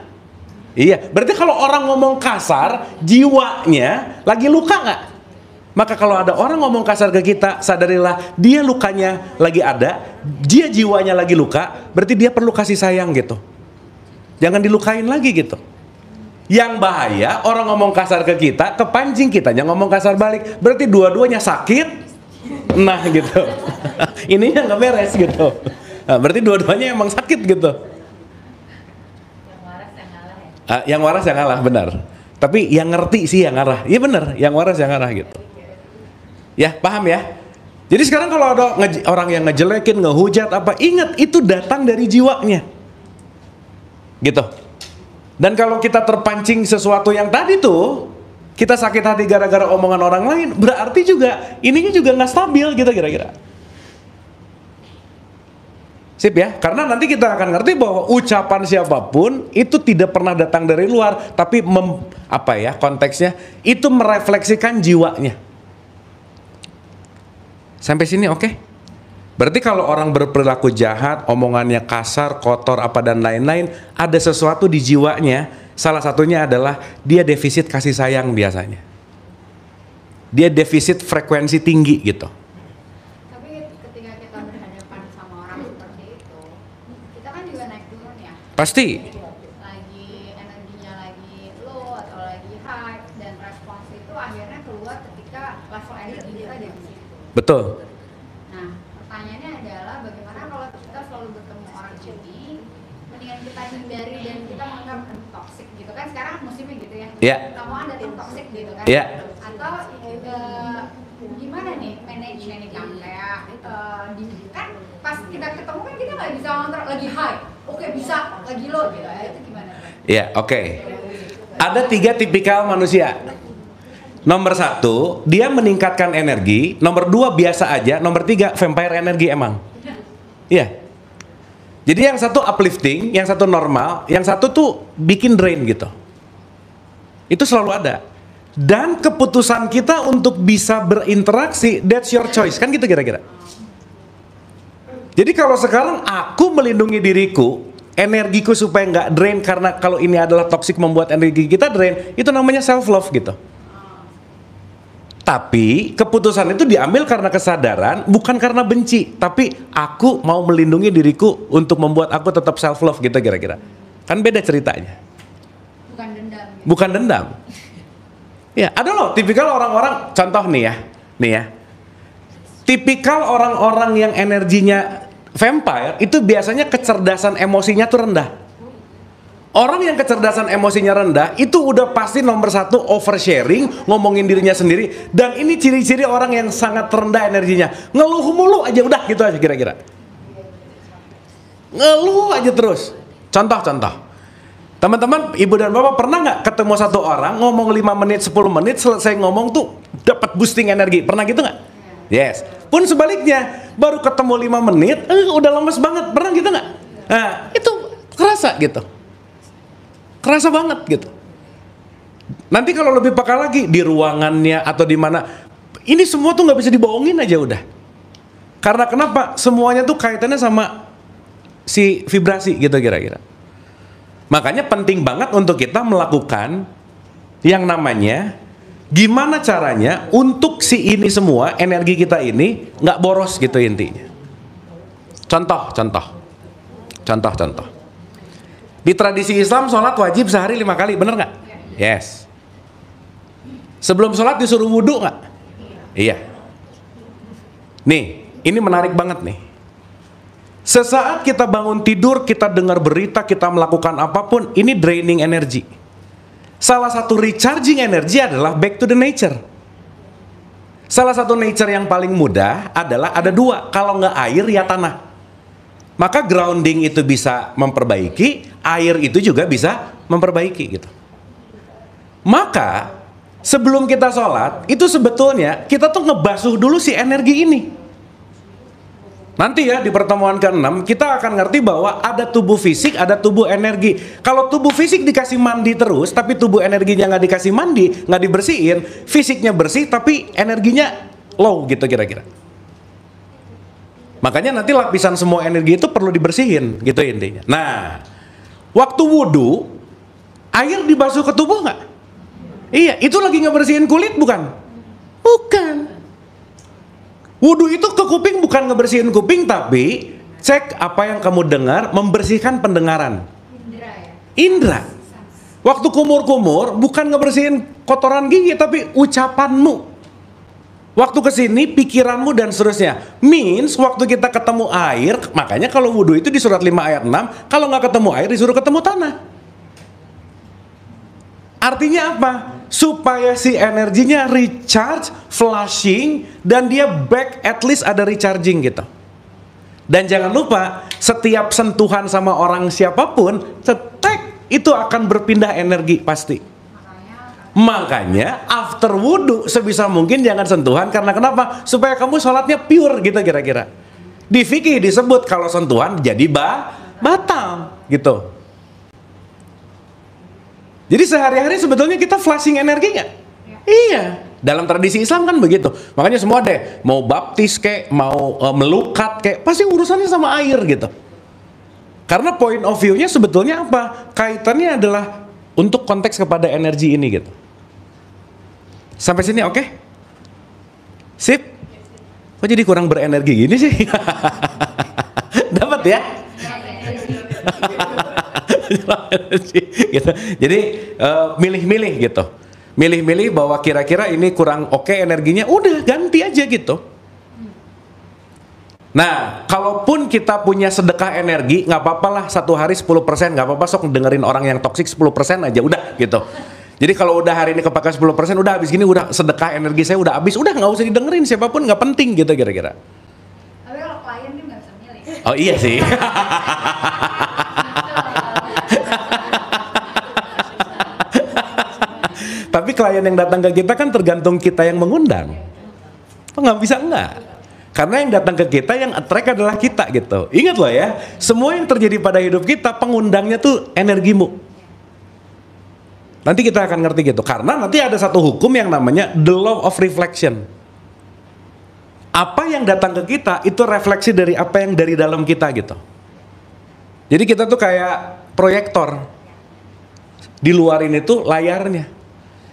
Iya, berarti kalau orang ngomong kasar, jiwanya lagi luka nggak? Maka kalau ada orang ngomong kasar ke kita, sadarilah dia lukanya lagi ada, dia jiwanya lagi luka, berarti dia perlu kasih sayang gitu. Jangan dilukain lagi gitu. Yang bahaya orang ngomong kasar ke kita, kepancing kitanya ngomong kasar balik. Berarti dua-duanya sakit. Nah gitu. Ininya nggak beres gitu. Nah, berarti dua-duanya emang sakit gitu. Yang waras yang ngalah ya? Yang waras yang ngalah, benar. Tapi yang ngerti sih yang ngarah. Iya benar, yang waras yang ngarah gitu. Ya, paham ya? Jadi sekarang kalau ada orang yang ngejelekin, ngehujat apa, ingat itu datang dari jiwanya. Gitu. Dan kalau kita terpancing sesuatu yang tadi tuh, kita sakit hati gara-gara omongan orang lain, berarti juga ininya juga nggak stabil gitu kira-kira. Sip ya, karena nanti kita akan ngerti bahwa ucapan siapapun itu tidak pernah datang dari luar, tapi konteksnya itu merefleksikan jiwanya. Sampai sini oke? Berarti kalau orang berperilaku jahat, omongannya kasar, kotor, apa dan lain-lain, ada sesuatu di jiwanya. Salah satunya adalah dia defisit kasih sayang biasanya. Dia defisit frekuensi tinggi gitu. Tapi ketika kita berhadapan sama orang seperti itu, kita kan juga naik turun ya. Pasti. Lagi energinya lagi low atau lagi high, dan respons itu akhirnya keluar ketika level energi kita ada di situ. Betul. Nah, pertanyaannya adalah bagaimana kalau kita selalu bertemu orang ini, mendingan kita hindari dan kita menganggap toxic gitu kan, sekarang musimnya gitu ya. Iya. Kamu ada tim toxic gitu kan. Iya. Atau gimana nih manage-nya nih Kang, kayak kan pas kita ketemu kan kita nggak bisa ngontrol lagi high, oke bisa lagi low gitu ya, itu gimana? Iya, oke. Ada 3 tipikal manusia. Nomor 1, dia meningkatkan energi. Nomor 2, biasa aja. Nomor 3, vampire energi emang. Iya. Jadi yang satu uplifting, yang satu normal, yang satu tuh bikin drain gitu. Itu selalu ada. Dan keputusan kita untuk bisa berinteraksi, that's your choice, kan gitu kira-kira. Jadi kalau sekarang aku melindungi diriku, energiku supaya nggak drain, karena kalau ini adalah toxic membuat energi kita drain, itu namanya self love gitu. Tapi keputusan itu diambil karena kesadaran, bukan karena benci, tapi aku mau melindungi diriku untuk membuat aku tetap self love gitu kira-kira. Kan beda ceritanya. Bukan dendam gitu. Bukan dendam. Ya, ada loh tipikal orang-orang, contoh nih ya. Tipikal orang-orang yang energinya vampire itu biasanya kecerdasan emosinya tuh rendah. Orang yang kecerdasan emosinya rendah itu udah pasti nomor 1 oversharing, ngomongin dirinya sendiri, dan ini ciri-ciri orang yang sangat rendah energinya. Ngeluh mulu aja, udah gitu aja kira-kira. Ngeluh aja terus. Contoh. Teman-teman, ibu dan bapak pernah nggak ketemu satu orang ngomong 5 menit, 10 menit, selesai ngomong tuh dapat boosting energi? Pernah gitu nggak? Yes. Pun sebaliknya, baru ketemu 5 menit, udah lemes banget. Pernah gitu nggak? Nah, itu kerasa gitu. Kerasa banget gitu. Nanti kalau lebih peka lagi di ruangannya atau di mana, ini semua tuh nggak bisa dibohongin aja udah. Karena kenapa? Semuanya tuh kaitannya sama si vibrasi gitu kira-kira. Makanya penting banget untuk kita melakukan yang namanya gimana caranya untuk si ini semua, energi kita ini nggak boros gitu intinya. Contoh. Di tradisi Islam sholat wajib sehari 5 kali, bener nggak? Yes. Sebelum sholat disuruh wudhu nggak? Iya. Nih, ini menarik banget nih. Sesaat kita bangun tidur, kita dengar berita, kita melakukan apapun, ini draining energi. Salah satu recharging energi adalah back to the nature. Salah satu nature yang paling mudah adalah ada 2, kalau nggak air ya tanah. Maka grounding itu bisa memperbaiki, air itu juga bisa memperbaiki gitu. Maka sebelum kita sholat, itu sebetulnya kita tuh ngebasuh dulu si energi ini. Nanti ya di pertemuan ke-6 kita akan ngerti bahwa ada tubuh fisik, ada tubuh energi. Kalau tubuh fisik dikasih mandi terus, tapi tubuh energinya nggak dikasih mandi, nggak dibersihin, fisiknya bersih tapi energinya low gitu kira-kira. Makanya nanti lapisan semua energi itu perlu dibersihin gitu intinya. Nah, waktu wudhu, air dibasuh ke tubuh nggak? Iya, itu lagi ngebersihin kulit bukan? Bukan. Wudhu itu ke kuping bukan ngebersihin kuping, tapi cek apa yang kamu dengar, membersihkan pendengaran. Indra ya? Indra. Waktu kumur-kumur bukan ngebersihin kotoran gigi, tapi ucapanmu. Waktu kesini pikiranmu dan seterusnya. Means waktu kita ketemu air, makanya kalau wudhu itu di surat 5 ayat 6, kalau nggak ketemu air disuruh ketemu tanah. Artinya apa? Supaya si energinya recharge, flushing, dan dia back at least ada recharging gitu. Dan jangan lupa, setiap sentuhan sama orang siapapun, cetek, itu akan berpindah energi pasti. Makanya after wudhu sebisa mungkin jangan sentuhan, karena kenapa? Supaya kamu sholatnya pure gitu kira-kira. Di fikih disebut kalau sentuhan jadi batal gitu. Jadi sehari-hari sebetulnya kita flashing energi nggak? Iya. Dalam tradisi Islam kan begitu. Makanya semua deh, mau baptis kek, mau melukat kek, pasti urusannya sama air gitu. Karena point of view-nya sebetulnya apa? Kaitannya adalah untuk konteks kepada energi ini gitu. Sampai sini oke? Sip? Kok jadi kurang berenergi gini sih? Dapat ya? Gitu. Jadi milih-milih gitu. Milih-milih bahwa kira-kira ini kurang oke energinya, udah ganti aja gitu. Nah, kalaupun kita punya sedekah energi, nggak apa-apa lah, satu hari 10%, nggak apa-apa, sok dengerin orang yang toksik 10% aja, udah gitu. Jadi kalau udah hari ini kepakai 10%, udah habis gini, udah sedekah energi saya udah habis, udah nggak usah didengerin siapapun, nggak penting gitu kira-kira. Tapi kalau klien dia nggak bisa milih. Oh iya sih. Tapi klien yang datang ke kita kan tergantung kita yang mengundang. Oh, nggak bisa enggak. Karena yang datang ke kita, yang attract adalah kita gitu. Ingat loh ya, semua yang terjadi pada hidup kita, pengundangnya tuh energimu. Nanti kita akan ngerti gitu. Karena nanti ada satu hukum yang namanya the law of reflection. Apa yang datang ke kita itu refleksi dari apa yang dari dalam kita gitu. Jadi kita tuh kayak proyektor. Di luar ini tuh layarnya.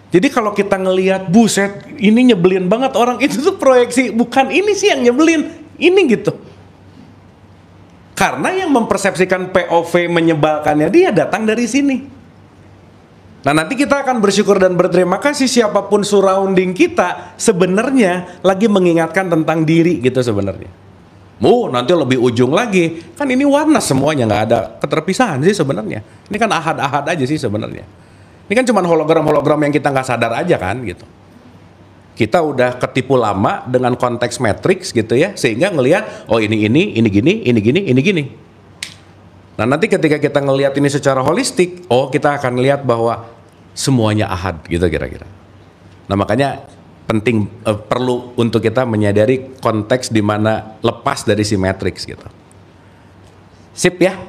Jadi kalau kita ngelihat buset, ini nyebelin banget orang, itu tuh proyeksi, bukan ini sih yang nyebelin, ini gitu. Karena yang mempersepsikan POV menyebalkannya dia datang dari sini. Nah, nanti kita akan bersyukur dan berterima kasih siapapun surrounding kita sebenarnya lagi mengingatkan tentang diri gitu sebenarnya. Nanti lebih ujung lagi, kan ini warna semuanya, nggak ada keterpisahan sih sebenarnya. Ini kan ahad-ahad aja sih sebenarnya. Ini kan cuma hologram-hologram yang kita nggak sadar aja kan gitu. Kita udah ketipu lama dengan konteks matrix gitu ya, sehingga ngelihat oh ini gini, ini gini. Nah nanti ketika kita ngelihat ini secara holistik, oh kita akan lihat bahwa semuanya ahad gitu kira-kira. Nah makanya penting perlu untuk kita menyadari konteks di mana lepas dari si matrix gitu. Sip ya.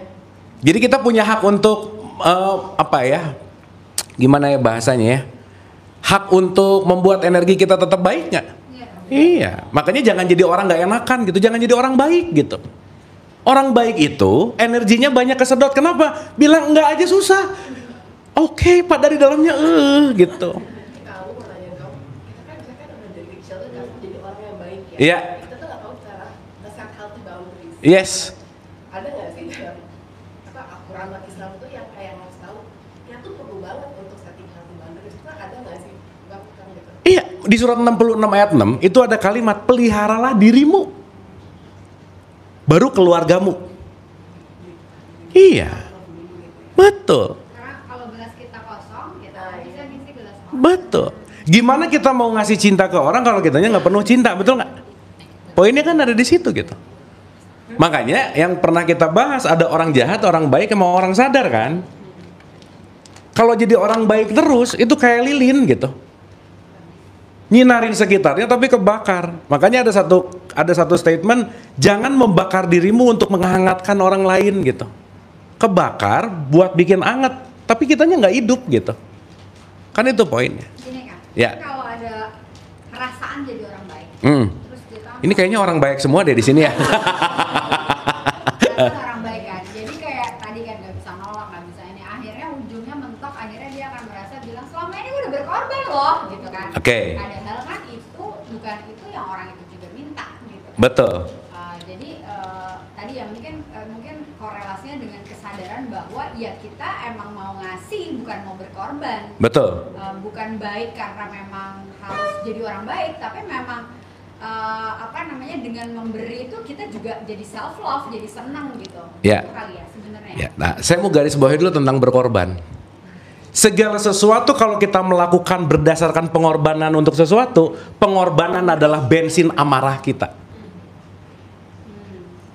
Jadi kita punya hak untuk apa ya? Gimana ya bahasanya ya? Hak untuk membuat energi kita tetap baik nggak? Iya. Makanya jangan jadi orang nggak enakan gitu. Jangan jadi orang baik gitu. Orang baik itu energinya banyak kesedot. Kenapa? Bilang enggak aja susah. Oke, Pak dari dalamnya gitu. Kalau mau nanya dong, kita kan misalkan udah dari kecil tuh jadi orang yang baik ya. Iya. Kita tuh nggak tahu cara nge-set healthy boundaries. Yes. Ada nggak sih dalam aturan Islam tuh yang kayak ngasih tahu, ya tuh perlu banget untuk setting healthy boundaries. Itu ada nggak sih? Bukan gitu. Iya, di surat 66 ayat 6 itu ada kalimat peliharalah dirimu, baru keluargamu. Iya, betul. Karena kalau gelas kita kosong, kita bisa ngisi gelas kosong. Betul. Gimana kita mau ngasih cinta ke orang kalau kitanya nggak penuh cinta, betul nggak? Poinnya kan ada di situ gitu. Makanya yang pernah kita bahas ada orang jahat, orang baik, sama orang sadar kan. Kalau jadi orang baik terus itu kayak lilin gitu. Nyinarin sekitarnya tapi kebakar. Makanya ada satu statement, jangan membakar dirimu untuk menghangatkan orang lain gitu. Kebakar buat bikin anget, tapi kitanya nggak hidup gitu. Kan itu poinnya. Gini kan, Ya. kalau ada perasaan jadi orang baik, Hmm. terus kita Ini kayaknya orang baik semua deh di sini ya. perasaan orang baik kan, jadi kayak tadi kan nggak bisa nolak, nggak bisa ini, akhirnya ujungnya mentok, akhirnya dia akan merasa bilang selama ini gue udah berkorban loh, gitu kan. Oke. Padahal kan itu bukan itu yang orang itu juga minta, gitu. Betul. Jadi tadi ya mungkin korelasinya dengan kesadaran bahwa ya kita emang mau ngasih bukan mau berkorban. Betul. Bukan baik karena memang harus jadi orang baik, tapi memang dengan memberi itu kita juga jadi self love, jadi senang gitu. Ya. Itu kali ya sebenarnya. Ya, nah, saya mau garis bawahi dulu tentang berkorban. Segala sesuatu kalau kita melakukan berdasarkan pengorbanan untuk sesuatu, pengorbanan adalah bensin amarah kita.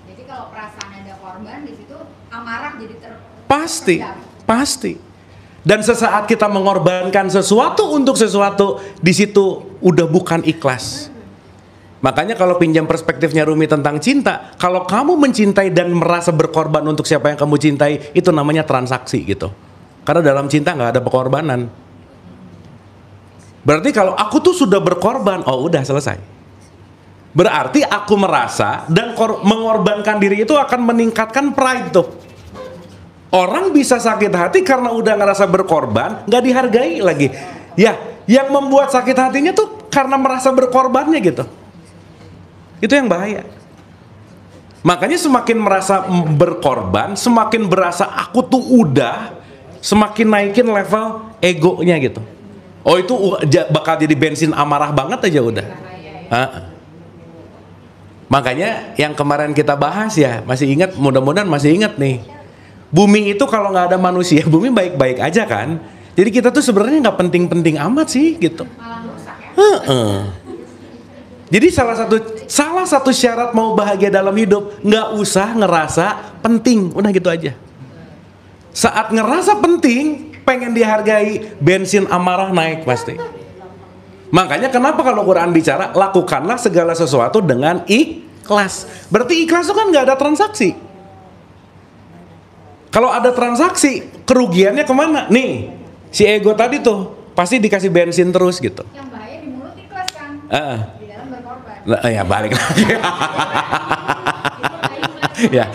Jadi kalau perasaan ada korban di situ amarah jadi Pasti, terpendam. pasti. Dan sesaat kita mengorbankan sesuatu untuk sesuatu, di situ udah bukan ikhlas. Makanya kalau pinjam perspektifnya Rumi tentang cinta, kalau kamu mencintai dan merasa berkorban untuk siapa yang kamu cintai, itu namanya transaksi gitu. Karena dalam cinta nggak ada pengorbanan. Berarti kalau aku tuh sudah berkorban, oh udah selesai. Berarti aku merasa dan mengorbankan diri itu akan meningkatkan pride tuh. Orang bisa sakit hati karena udah ngerasa berkorban, nggak dihargai lagi. Ya, yang membuat sakit hatinya tuh karena merasa berkorbannya gitu. Itu yang bahaya. Makanya semakin merasa berkorban, semakin berasa aku tuh udah, semakin naikin level egonya gitu. Oh itu bakal jadi bensin amarah banget aja udah. Makanya yang kemarin kita bahas ya, masih ingat, mudah-mudahan masih ingat nih. Bumi itu kalau nggak ada manusia, bumi baik-baik aja kan. Jadi kita tuh sebenarnya nggak penting-penting amat sih gitu. Jadi salah satu syarat mau bahagia dalam hidup, nggak usah ngerasa penting, udah gitu aja. Saat ngerasa penting, pengen dihargai, bensin amarah naik pasti. Makanya kenapa kalau Quran bicara, lakukanlah segala sesuatu dengan ikhlas. Berarti ikhlas itu kan nggak ada transaksi. Kalau ada transaksi, kerugiannya kemana? Nih, si ego tadi tuh pasti dikasih bensin terus gitu. Yang bahaya di mulut ikhlas kan, di dalam berkorban. Nah, ya balik lagi. Ya,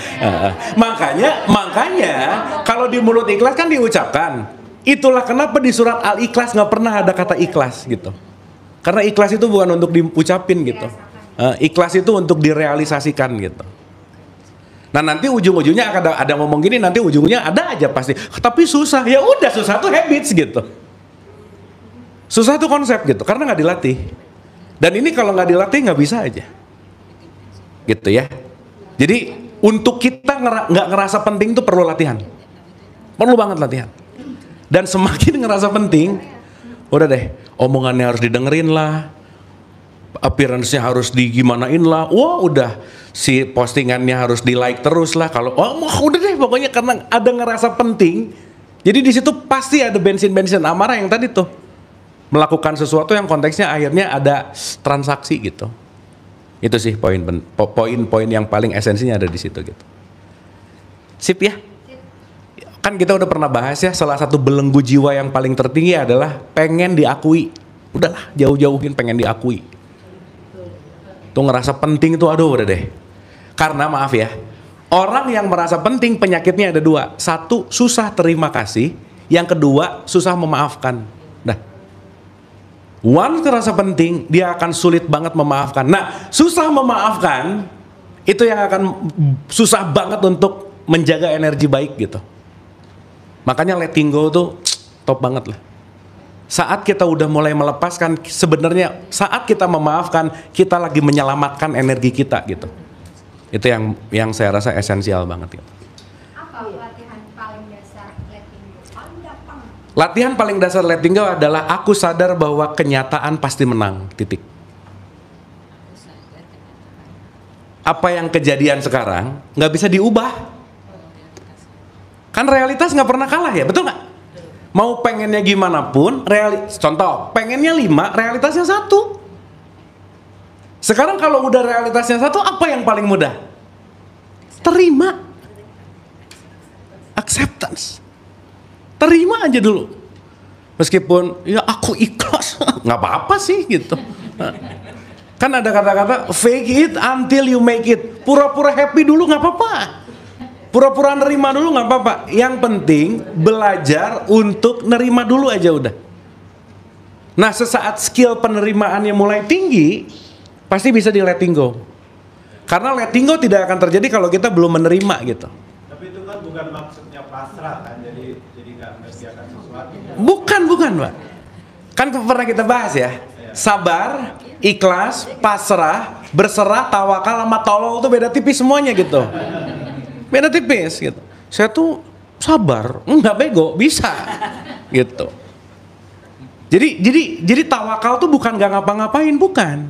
makanya kalau di mulut ikhlas kan diucapkan. Itulah kenapa di surat Al-Ikhlas nggak pernah ada kata ikhlas gitu. Karena ikhlas itu bukan untuk diucapin gitu. Ikhlas itu untuk direalisasikan gitu. Nah nanti ujung-ujungnya ada ngomong gini, nanti ujungnya ada aja pasti. Tapi susah, ya udah susah tuh habits gitu. Susah tuh konsep gitu, karena nggak dilatih. Dan ini kalau nggak dilatih nggak bisa aja. Gitu ya. Jadi untuk kita nggak ngerasa penting tuh perlu latihan. Perlu banget latihan. Dan semakin ngerasa penting, udah deh, omongannya harus didengerin lah, appearance-nya harus digimanain lah, wah udah, si postingannya harus di like terus lah, kalau udah deh pokoknya karena ada ngerasa penting, jadi di situ pasti ada bensin-bensin amarah yang tadi tuh, melakukan sesuatu yang konteksnya akhirnya ada transaksi gitu. Itu sih poin-poin yang paling esensinya ada di situ gitu. Sip ya? Kan kita udah pernah bahas ya, salah satu belenggu jiwa yang paling tertinggi adalah pengen diakui. Udahlah, jauh-jauhin pengen diakui. Tuh ngerasa penting tuh, aduh udah deh. Karena maaf ya, orang yang merasa penting penyakitnya ada dua. Satu, susah terima kasih. Yang kedua, susah memaafkan. Nah, once ngerasa penting, dia akan sulit banget memaafkan. Nah, susah memaafkan, itu yang akan susah banget untuk menjaga energi baik gitu. Makanya letting go tuh top banget lah. Saat kita udah mulai melepaskan, sebenarnya saat kita memaafkan, kita lagi menyelamatkan energi kita gitu. Itu yang saya rasa esensial banget gitu. Apa latihan paling dasar letting go? Paling gampang. Latihan paling dasar letting go adalah aku sadar bahwa kenyataan pasti menang, titik. Apa yang kejadian sekarang nggak bisa diubah. Kan realitas nggak pernah kalah ya, betul nggak? Mau pengennya gimana pun, contoh, pengennya 5, realitasnya 1. Sekarang kalau udah realitasnya 1, apa yang paling mudah? Terima. Acceptance. Terima aja dulu. Meskipun, ya aku ikhlas, nggak apa-apa sih gitu. Kan ada kata-kata, fake it until you make it. Pura-pura happy dulu nggak apa-apa. Pura-pura nerima dulu nggak apa-apa. Yang penting belajar untuk nerima dulu aja udah. Nah sesaat skill penerimaannya mulai tinggi, pasti bisa di letting go. Karena letting go tidak akan terjadi kalau kita belum menerima gitu. Tapi itu kan bukan maksudnya pasrah kan, jadi nggak mengerjakan sesuatu. Bukan Pak. Kan pernah kita bahas ya. Sabar, ikhlas, pasrah, berserah, tawakal sama tolol itu beda tipis semuanya gitu. Beda tipis gitu. Saya tuh sabar, nggak bego, bisa gitu. Jadi tawakal tuh bukan nggak ngapa-ngapain, bukan.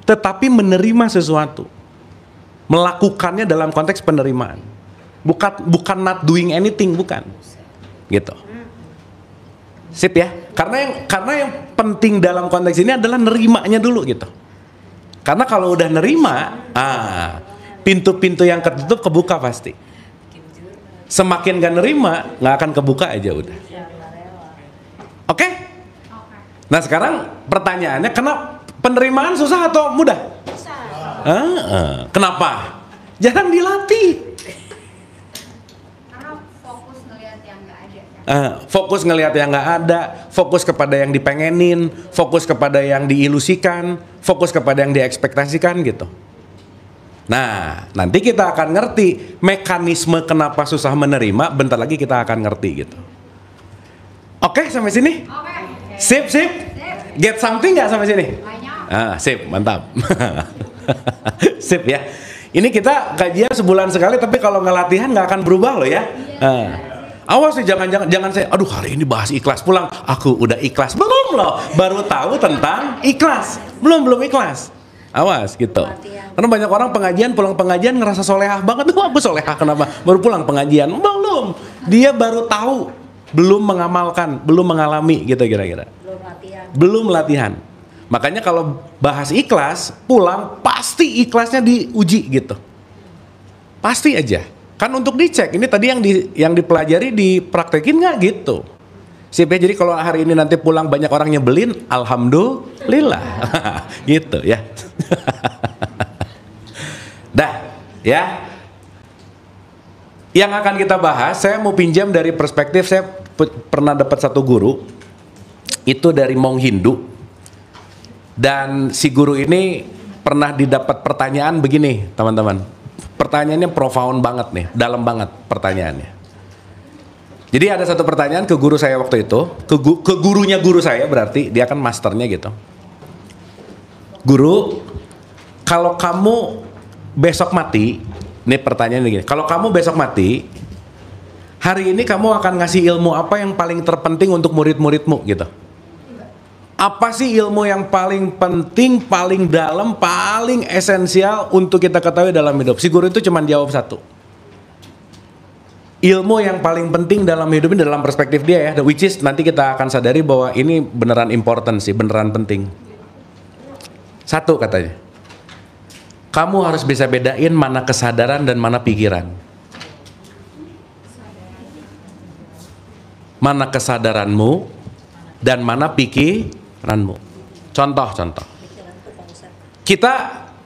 Tetapi menerima sesuatu, melakukannya dalam konteks penerimaan. Bukan not doing anything, bukan. Gitu. Sip ya. Karena yang penting dalam konteks ini adalah nerimanya dulu gitu. Karena kalau udah nerima, pintu-pintu yang ketutup kebuka pasti. Semakin gak nerima, gak akan kebuka aja udah. Oke? Nah sekarang pertanyaannya, kenapa penerimaan susah atau mudah? Kenapa? Jarang dilatih. Karena fokus ngelihat yang nggak ada. Fokus ngelihat yang nggak ada, fokus kepada yang dipengenin, fokus kepada yang diilusikan, fokus kepada yang diekspektasikan gitu. Nah, nanti kita akan ngerti mekanisme kenapa susah menerima, bentar lagi kita akan ngerti gitu. Oke, sampai sini? Oke. Sip. Get something nggak sampai sini? Banyak. Sip, mantap. Sip ya. Ini kita kajian sebulan sekali, tapi kalau nggak latihan nggak akan berubah loh ya. Awas sih, jangan saya, aduh hari ini bahas ikhlas, pulang aku udah ikhlas. Belum loh, baru tahu tentang ikhlas. Belum ikhlas. Awas gitu. Karena banyak orang pulang pengajian ngerasa solehah banget. Aku solehah kenapa? Baru pulang pengajian. Belum. Dia baru tahu, belum mengamalkan, belum mengalami gitu kira-kira. Belum latihan. Makanya kalau bahas ikhlas, pulang pasti ikhlasnya diuji gitu. Pasti aja. Kan untuk dicek, ini tadi yang dipelajari dipraktekin nggak gitu. Sip ya, jadi kalau hari ini nanti pulang banyak orang nyebelin, alhamdulillah. Gitu ya. Dah, ya. Yang akan kita bahas, saya mau pinjam dari perspektif, saya pernah dapat satu guru, itu dari Hmong Hindu. Dan si guru ini pernah didapat pertanyaan begini, teman-teman. Pertanyaannya profound banget nih, dalam banget pertanyaannya. Jadi ada satu pertanyaan ke guru saya waktu itu, ke gurunya guru saya, berarti dia kan masternya gitu. Guru, kalau kamu besok mati, ini pertanyaan begini, kalau kamu besok mati, hari ini kamu akan ngasih ilmu apa yang paling terpenting untuk murid-muridmu gitu? Apa sih ilmu yang paling penting, paling dalam, paling esensial untuk kita ketahui dalam hidup? Si guru itu cuma jawab satu. Ilmu yang paling penting dalam hidup ini dalam perspektif dia ya, which is nanti kita akan sadari bahwa ini beneran important sih, beneran penting. Satu katanya, kamu harus bisa bedain mana kesadaran dan mana pikiran. Mana kesadaranmu dan mana pikiranmu. Contoh. Kita,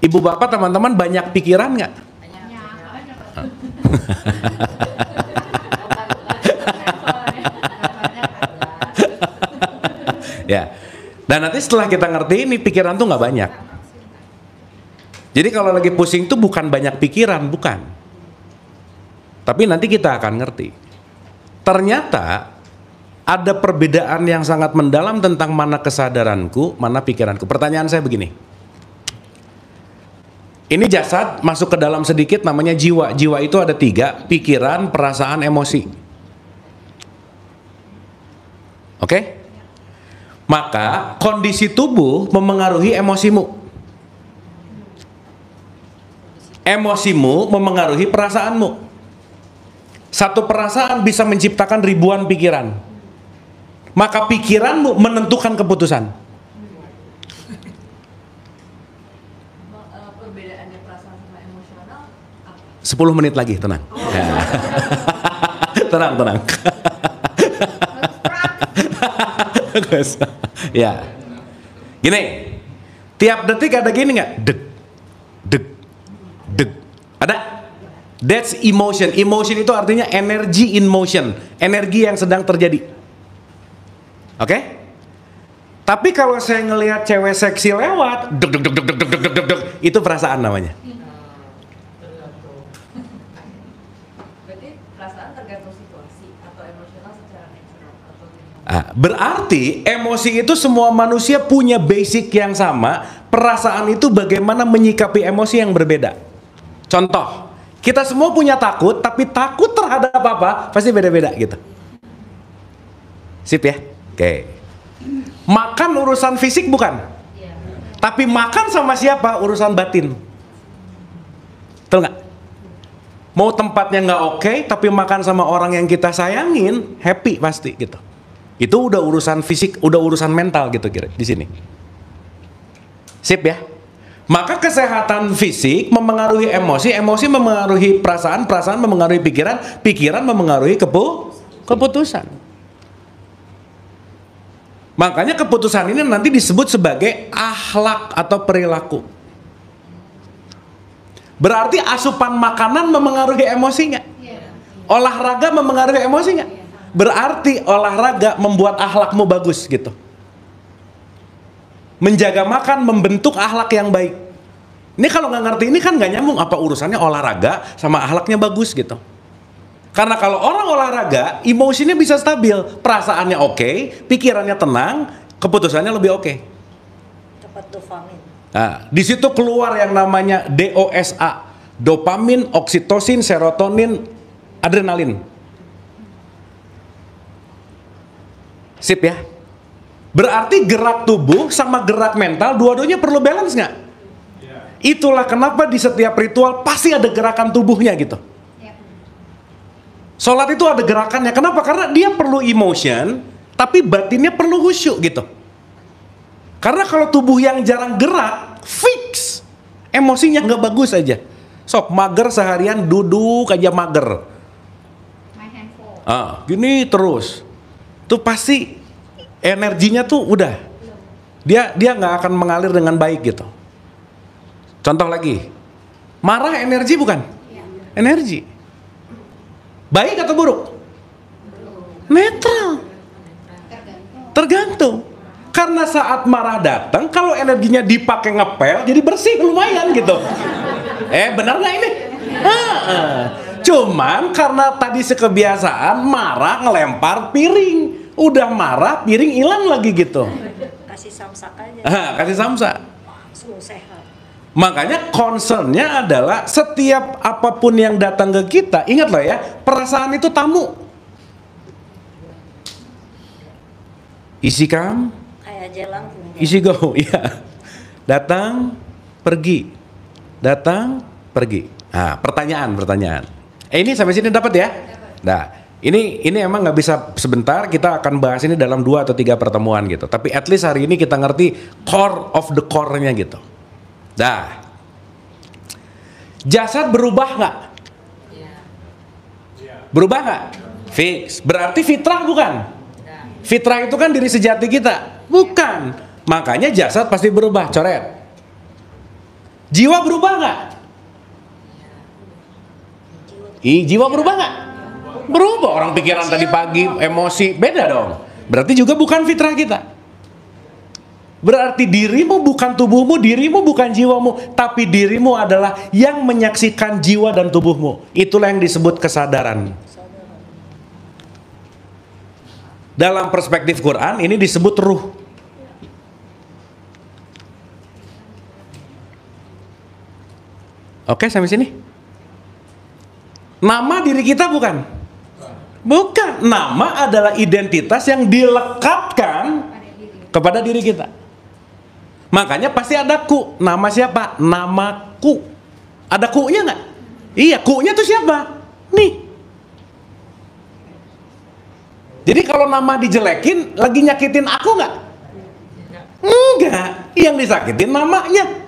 ibu bapak teman-teman banyak pikiran nggak? Ya, dan nanti setelah kita ngerti ini pikiran tuh nggak banyak. Jadi kalau lagi pusing tuh bukan banyak pikiran, bukan. Tapi nanti kita akan ngerti. Ternyata ada perbedaan yang sangat mendalam tentang mana kesadaranku, mana pikiranku. Pertanyaan saya begini. Ini jasad masuk ke dalam sedikit namanya jiwa. Jiwa itu ada 3, pikiran, perasaan, emosi. Oke? Maka kondisi tubuh memengaruhi emosimu. Emosimu memengaruhi perasaanmu. Satu perasaan bisa menciptakan ribuan pikiran. Maka pikiranmu menentukan keputusan. Perbedaannya perasaan sama emosional apa? 10 menit lagi, tenang. Ya. Tenang. Ya, gini, tiap detik ada gini nggak? Deg. Ada? That's emotion. Emotion itu artinya energy in motion, energi yang sedang terjadi. Oke? Tapi kalau saya ngelihat cewek seksi lewat, deg, itu perasaan namanya. Berarti perasaan tergantung situasi atau emosional secara natural atau Berarti emosi itu semua manusia punya basic yang sama. Perasaan itu bagaimana menyikapi emosi yang berbeda. Contoh, kita semua punya takut, tapi takut terhadap apa pasti beda-beda gitu. Sip ya? Oke. Makan urusan fisik bukan? Tapi makan sama siapa urusan batin. Betul nggak? Mau tempatnya nggak oke, tapi makan sama orang yang kita sayangin, happy pasti gitu. Itu udah urusan fisik, udah urusan mental gitu kira di sini. Sip ya? Maka kesehatan fisik memengaruhi emosi, emosi memengaruhi perasaan, perasaan memengaruhi pikiran, pikiran memengaruhi keputusan. Makanya keputusan ini nanti disebut sebagai akhlak atau perilaku. Berarti asupan makanan memengaruhi emosi nggak? Olahraga memengaruhi emosi nggak? Berarti olahraga membuat akhlakmu bagus gitu. Menjaga makan membentuk akhlak yang baik. Ini kalau nggak ngerti ini kan nggak nyambung, apa urusannya olahraga sama akhlaknya bagus gitu. Karena kalau orang olahraga, emosinya bisa stabil, perasaannya oke, pikirannya tenang, keputusannya lebih oke. Dapat dopamin. Nah, di situ keluar yang namanya DOSA, dopamin, oksitosin, serotonin, adrenalin. Sip ya. Berarti gerak tubuh sama gerak mental dua-duanya perlu balance nggak? Itulah kenapa di setiap ritual pasti ada gerakan tubuhnya gitu. Sholat itu ada gerakannya. Kenapa? Karena dia perlu emotion, tapi batinnya perlu khusyuk gitu. Karena kalau tubuh yang jarang gerak, fix, emosinya nggak bagus aja. Sok mager seharian duduk aja mager. Gini terus, tuh pasti energinya tuh udah, dia nggak akan mengalir dengan baik gitu. Contoh lagi, marah energi bukan? Energi. Baik atau buruk? Netral. Tergantung. Karena saat marah datang, kalau energinya dipakai ngepel, jadi bersih lumayan gitu. Benar nggak ini? Cuman karena tadi sekebiasaan marah ngelempar piring, udah marah piring hilang lagi gitu. Kasih samsak aja. Kasih samsak. Langsung sehat. Makanya concernnya adalah setiap apapun yang datang ke kita, ingat loh ya, perasaan itu tamu. Isi come, Kayak jalan. isi go, ya. Datang, pergi. Datang, pergi. Nah, pertanyaan. Ini sampai sini dapat ya? Nah, ini emang nggak bisa sebentar, kita akan bahas ini dalam 2 atau 3 pertemuan gitu. Tapi at least hari ini kita ngerti core of the core-nya gitu. Dah, jasad berubah nggak? Berubah nggak? Fix. Berarti fitrah bukan? Fitrah itu kan diri sejati kita, bukan? Makanya jasad pasti berubah. Coret. Jiwa berubah nggak? Jiwa berubah nggak? Berubah. Orang pikiran tadi pagi emosi beda dong. Berarti juga bukan fitrah kita. Berarti dirimu bukan tubuhmu, dirimu bukan jiwamu, tapi dirimu adalah yang menyaksikan jiwa dan tubuhmu. Itulah yang disebut kesadaran. Dalam perspektif Quran ini disebut ruh. Oke, sampai sini. Nama diri kita bukan? Bukan. Nama adalah identitas yang dilekatkan kepada diri kita. Makanya pasti ada ku. Nama siapa? Namaku. Ada ku-nya nggak? Iya, ku-nya tuh siapa? Nih. Jadi kalau nama dijelekin, lagi nyakitin aku nggak? Enggak. Yang disakitin namanya.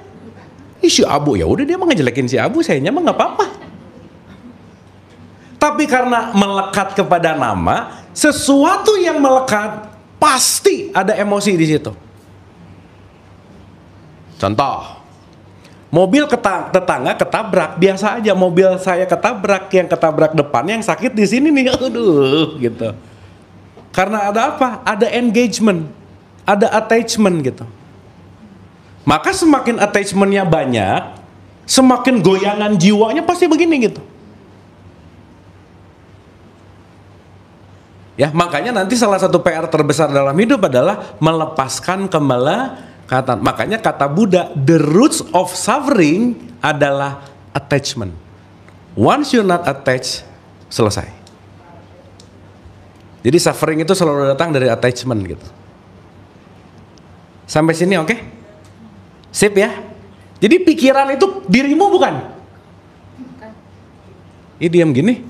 Si Abu, ya udah dia mah ngejelekin si Abu, sayanya mah nggak apa-apa. Tapi karena melekat kepada nama, sesuatu yang melekat pasti ada emosi di situ. Contoh, mobil tetangga ketabrak, biasa aja mobil saya ketabrak, yang ketabrak depannya yang sakit di sini nih, aduh gitu. Karena ada apa? Ada engagement, ada attachment gitu. Maka semakin attachmentnya banyak, semakin goyangan jiwanya pasti begini gitu. Ya, makanya nanti salah satu PR terbesar dalam hidup adalah melepaskan kemelekatan. Makanya kata Buddha, the roots of suffering adalah attachment. Once you're not attached, selesai. Jadi suffering itu selalu datang dari attachment gitu. Sampai sini oke? Sip ya? Jadi pikiran itu dirimu bukan? Ini diam gini.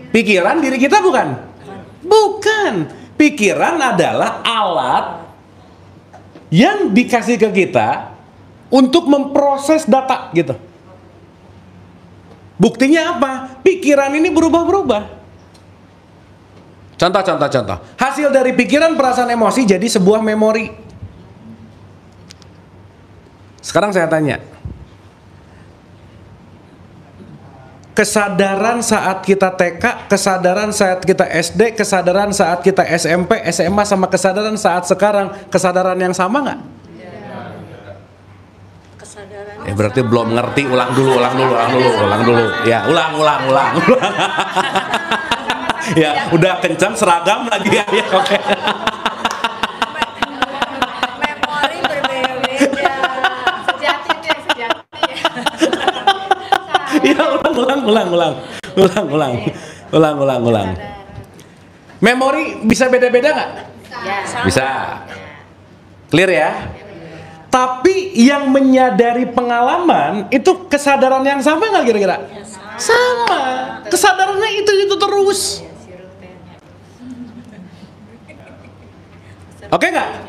Pikiran diri kita bukan? Bukan. Pikiran adalah alat yang dikasih ke kita untuk memproses data gitu. Buktinya apa? Pikiran ini berubah-berubah. Contoh. Hasil dari pikiran, perasaan, emosi jadi sebuah memori. Sekarang saya tanya, kesadaran saat kita TK, kesadaran saat kita SD, kesadaran saat kita SMP, SMA, sama kesadaran saat sekarang, kesadaran yang sama nggak? Kesadaran. Berarti belum ngerti. Ulang dulu. Ya, ulang. Ya, udah kencang seragam lagi ya. Oke. Memori berbeda-beda. Sejati. Ya, ulang. Memori bisa beda-beda nggak? Bisa. Clear ya? Tapi yang menyadari pengalaman itu kesadaran yang sama nggak kira-kira? Sama. Kesadarannya itu terus. Oke nggak?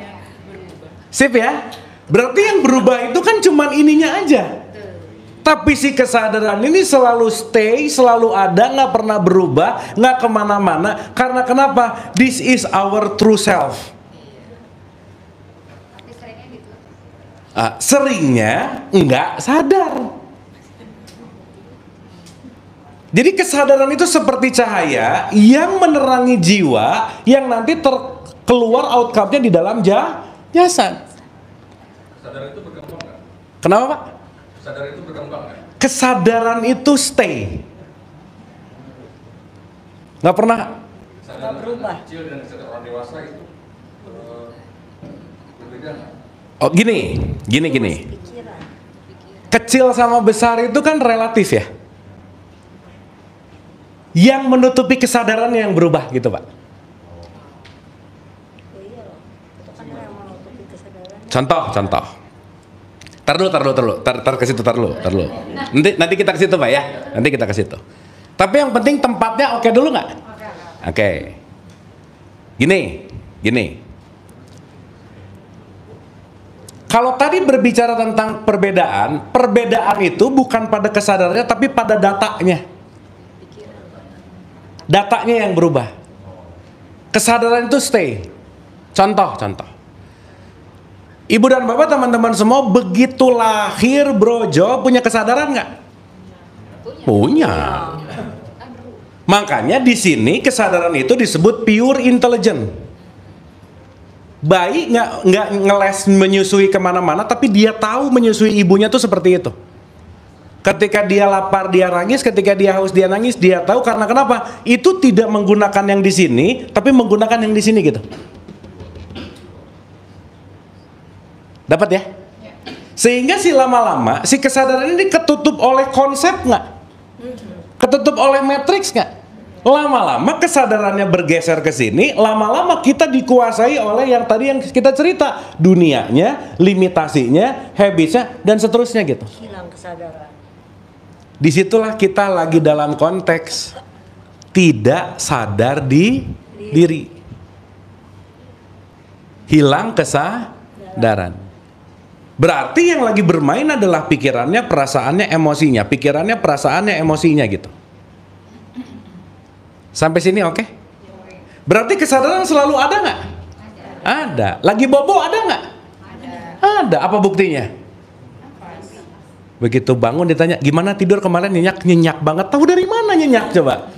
Sip ya? Berarti yang berubah itu kan cuman ininya aja. Tapi si kesadaran ini selalu stay, selalu ada, nggak pernah berubah, nggak kemana-mana. Karena kenapa? This is our true self. Tapi seringnya gitu. Seringnya nggak sadar. Jadi kesadaran itu seperti cahaya yang menerangi jiwa, yang nanti keluar outcome-nya di dalam jasad. Kesadaran itu berkembang nggak? Kenapa Pak? Kesadaran itu berkembang nggak? Kesadaran itu stay. Nggak pernah. Kesadaran berubah. anak kecil dan kesadaran orang dewasa itu berbeda nggak? Oh gini. Pikiran. Kecil sama besar itu kan relatif ya. Yang menutupi kesadaran yang berubah gitu Pak. Oh iya loh. Itu kan yang menutupi kesadaran. Contoh. Tar ke situ. Nanti kita ke situ Pak ya. Nanti kita ke situ. Tapi yang penting tempatnya oke dulu nggak? Oke. Gini. Kalau tadi berbicara tentang perbedaan itu bukan pada kesadarannya tapi pada datanya. Datanya yang berubah. Kesadaran itu stay. Contoh. Ibu dan bapak, teman-teman semua, begitu lahir Brojo punya kesadaran nggak? Punya. Makanya di sini kesadaran itu disebut pure intelligent. Bayi nggak ngeles menyusui kemana-mana, tapi dia tahu menyusui ibunya tuh seperti itu. Ketika dia lapar dia nangis, ketika dia haus dia nangis, dia tahu karena kenapa? Itu tidak menggunakan yang di sini, tapi menggunakan yang di sini gitu. Dapat ya? Sehingga si lama-lama si kesadaran ini ketutup oleh konsep nggak? Ketutup oleh matriks nggak? Lama-lama kesadarannya bergeser ke sini, lama-lama kita dikuasai oleh yang tadi yang kita cerita, dunianya, limitasinya, habitsnya, dan seterusnya gitu. Hilang kesadaran. Disitulah kita lagi dalam konteks tidak sadar di diri. Hilang kesadaran. Berarti yang lagi bermain adalah pikirannya, perasaannya, emosinya. Pikirannya, perasaannya, emosinya gitu. Sampai sini oke? Berarti kesadaran selalu ada nggak? Ada. Lagi bobo ada nggak? Ada. Apa buktinya? Begitu bangun ditanya, gimana tidur kemarin? Nyenyak banget. Tahu dari mana nyenyak coba?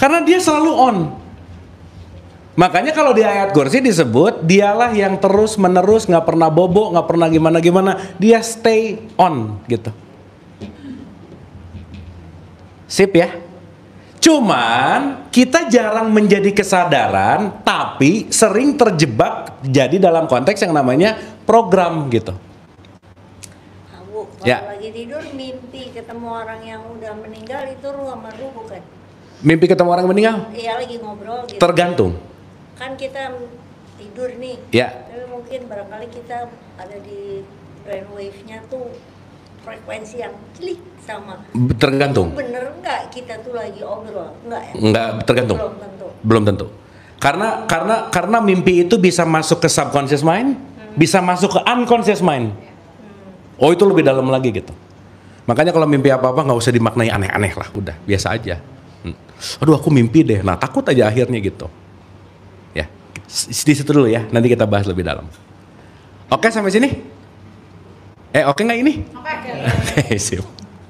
Karena dia selalu on. Makanya kalau di ayat kursi disebut dialah yang terus menerus, nggak pernah bobo, nggak pernah gimana. Dia stay on gitu. Sip ya. Cuman kita jarang menjadi kesadaran, tapi sering terjebak jadi dalam konteks yang namanya program gitu. Abu, kalau Ya. lagi tidur mimpi ketemu orang yang udah meninggal itu ruh sama ruh bukan? Mimpi ketemu orang meninggal? Iya lagi ngobrol gitu. Tergantung. Kan kita tidur nih. Ya. Tapi mungkin barangkali kita ada di brainwave-nya tuh frekuensi yang klik sama. Tergantung. Bener nggak kita tuh lagi obrol? Nggak ya? Enggak, tergantung. Belum tentu. Karena mimpi itu bisa masuk ke subconscious mind, bisa masuk ke unconscious mind. Oh, itu lebih dalam lagi gitu. Makanya kalau mimpi apa-apa nggak usah dimaknai aneh-aneh lah, udah biasa aja. Aduh aku mimpi deh. Nah takut aja akhirnya gitu. Ya, di situ dulu ya. Nanti kita bahas lebih dalam. Oke sampai sini? Oke nggak ini? Oke. Sip.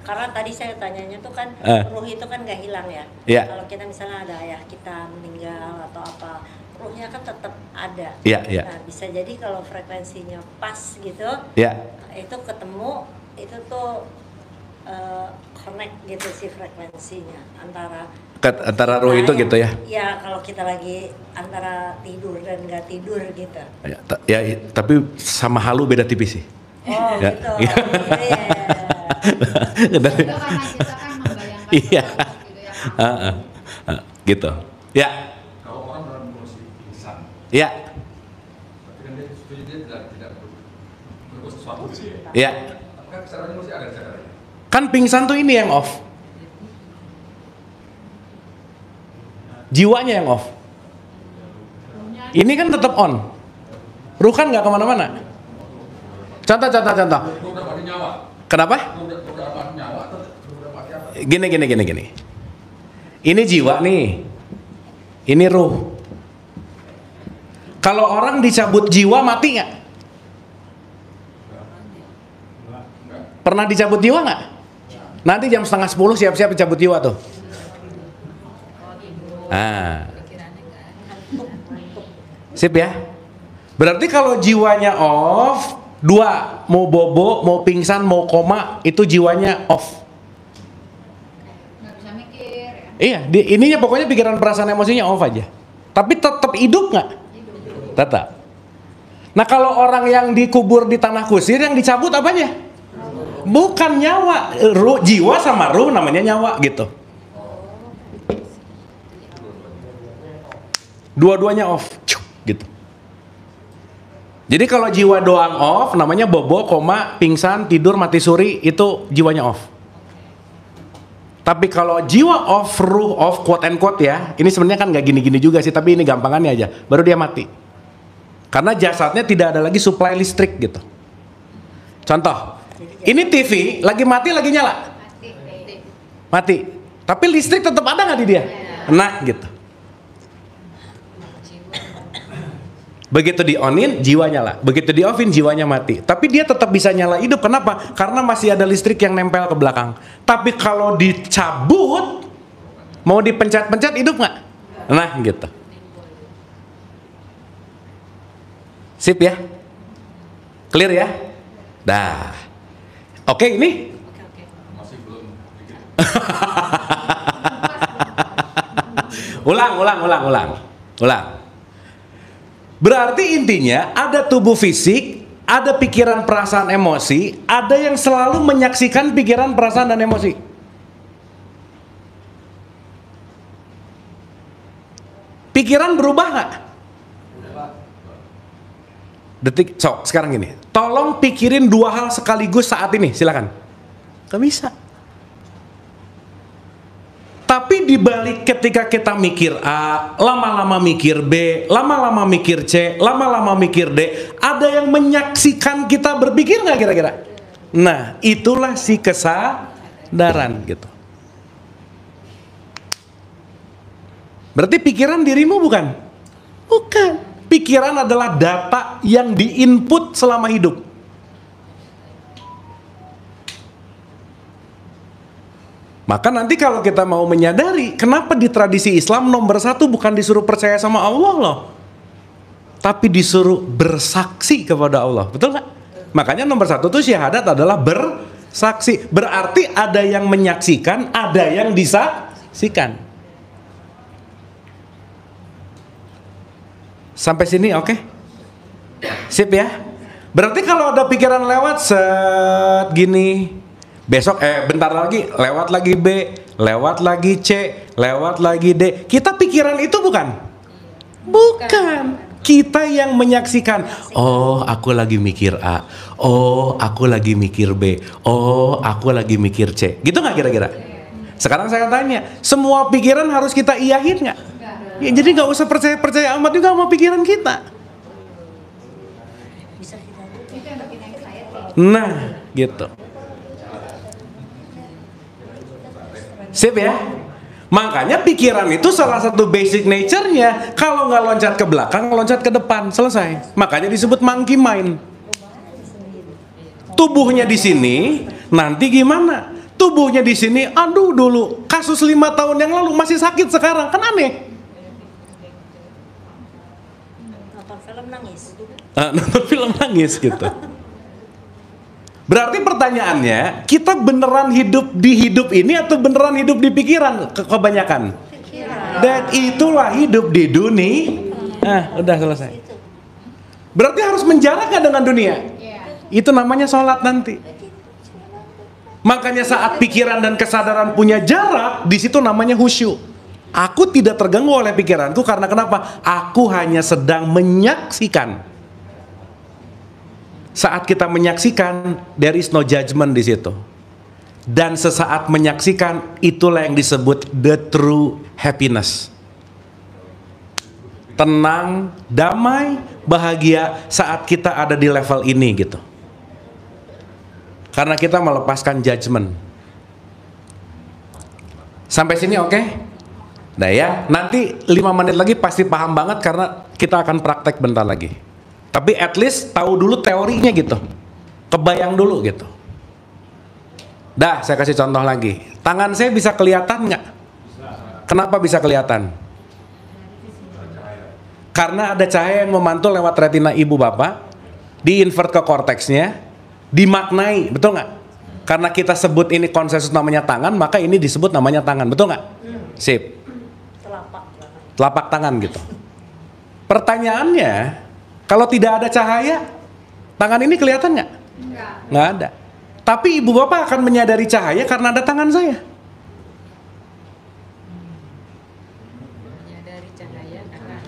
Karena tadi saya tanyanya tuh kan ruh itu kan nggak hilang ya. Iya. Kalau kita misalnya ada ayah kita meninggal atau apa, ruhnya kan tetap ada. Iya, iya. Nah bisa jadi kalau frekuensinya pas gitu, Ya. itu ketemu, itu tuh connect gitu sih frekuensinya antara Ruh itu gitu ya. Ya kalau kita lagi antara tidur dan nggak tidur gitu. Ya, tapi sama halu beda tipis sih. Oh Ya. gitu. Iya. Itu karena kita kan membayangkan Iya. sesuatu gitu ya. Gitu. Ya. Kalau orang dalam kondisi pingsan, Ya. tapi kan dia tidak berbuat sesuatu sih. Ya. Tapi kan kesadarannya masih ada kesadarannya. Kan pingsan tuh ini yang off. Jiwanya yang off. Ini kan tetap on. Ruh kan nggak kemana-mana. Contoh. Udah mati nyawa. Kenapa? Udah mati nyawa atau udah mati apa? Gini. Ini jiwa nih. Ini ruh. Kalau orang dicabut jiwa mati nggak? Pernah dicabut jiwa nggak? Nanti jam 9:30 siap-siap dicabut jiwa tuh. Sip ya. Berarti kalau jiwanya off, dua, mau bobo, mau pingsan, mau koma, itu jiwanya off. Nggak bisa mikir ya. Iya, ininya pokoknya pikiran perasaan emosinya off aja. Tapi tetap hidup nggak? Tetap. Nah kalau orang yang dikubur di tanah kusir yang dicabut apanya? Bukan nyawa, jiwa sama ruh namanya nyawa gitu. Dua-duanya off, gitu. Jadi kalau jiwa doang off, namanya bobo, koma, pingsan, tidur, mati suri, itu jiwanya off. Tapi kalau jiwa off, ruh off, quote and quote ya, ini sebenarnya kan nggak gini-gini juga sih, tapi ini gampangannya aja, baru dia mati. Karena jasadnya tidak ada lagi supply listrik gitu. Contoh, ini TV lagi mati, lagi nyala, mati. Tapi listrik tetap ada nggak di dia? Nah, gitu. Begitu di-onin, jiwa nyala. Begitu di-offin, jiwanya mati. Tapi dia tetap bisa nyala hidup. Kenapa? Karena masih ada listrik yang nempel ke belakang. Tapi kalau dicabut, mau dipencet-pencet, hidup nggak? Nah, gitu. Sip ya? Clear ya? Dah. Oke, ini? Masih belum dikit. Ulang. Berarti intinya ada tubuh fisik, ada pikiran, perasaan, emosi, ada yang selalu menyaksikan pikiran, perasaan, dan emosi. Pikiran berubah nggak? Sekarang gini, tolong pikirin dua hal sekaligus saat ini, silakan. Gak bisa. Tapi dibalik ketika kita mikir A, lama-lama mikir B, lama-lama mikir C, lama-lama mikir D, ada yang menyaksikan kita berpikir nggak kira-kira? Nah, itulah si kesadaran gitu. Berarti pikiran dirimu bukan? Bukan. Pikiran adalah data yang diinput selama hidup. Maka nanti kalau kita mau menyadari kenapa di tradisi Islam nomor satu bukan disuruh percaya sama Allah loh, tapi disuruh bersaksi kepada Allah, betul nggak? Makanya nomor satu tuh syahadat adalah bersaksi. Berarti ada yang menyaksikan, ada yang disaksikan. Sampai sini oke? Sip ya? Berarti kalau ada pikiran lewat set gini, besok bentar lagi lewat lagi B, lewat lagi C, lewat lagi D. Kita pikiran itu bukan? Bukan. Kita yang menyaksikan. Oh, aku lagi mikir A. Oh, aku lagi mikir B. Oh, aku lagi mikir C. Gitu nggak kira-kira? Sekarang saya tanya, semua pikiran harus kita iyahin nggak? Ya, jadi nggak usah percaya amat juga sama pikiran kita. Itu yang bikin anxiety. Nah, gitu. Sip ya. Makanya pikiran itu salah satu basic nature-nya. Kalau nggak loncat ke belakang, loncat ke depan, selesai. Makanya disebut monkey mind. Tubuhnya di sini, nanti gimana? Tubuhnya di sini, aduh dulu kasus 5 tahun yang lalu masih sakit sekarang, kan aneh. Nonton film nangis. Nonton film nangis gitu. Berarti pertanyaannya, kita beneran hidup di hidup ini atau beneran hidup di pikiran kebanyakan? Pikiran. Dan itulah hidup di dunia. Udah selesai. Berarti harus menjarak nggak dengan dunia? Itu namanya sholat nanti. Makanya saat pikiran dan kesadaran punya jarak, di situ namanya khusyuk. Aku tidak terganggu oleh pikiranku karena kenapa? Aku hanya sedang menyaksikan. Saat kita menyaksikan, there is no judgment di situ. Dan sesaat menyaksikan, itulah yang disebut the true happiness. Tenang, damai, bahagia saat kita ada di level ini gitu. Karena kita melepaskan judgment. Sampai sini oke? Nah ya, nanti 5 menit lagi pasti paham banget karena kita akan praktek bentar lagi. Tapi at least tahu dulu teorinya gitu. Kebayang dulu gitu. Dah, saya kasih contoh lagi. Tangan saya bisa kelihatan nggak? Kenapa bisa kelihatan? Karena ada cahaya yang memantul lewat retina ibu bapak, diinvert ke korteksnya, dimaknai, betul nggak? Karena kita sebut ini konsensus namanya tangan, maka ini disebut namanya tangan, betul nggak? Sip. Telapak tangan gitu. Pertanyaannya, kalau tidak ada cahaya, tangan ini kelihatan nggak? Nggak ada. Tapi ibu bapak akan menyadari cahaya karena ada tangan saya.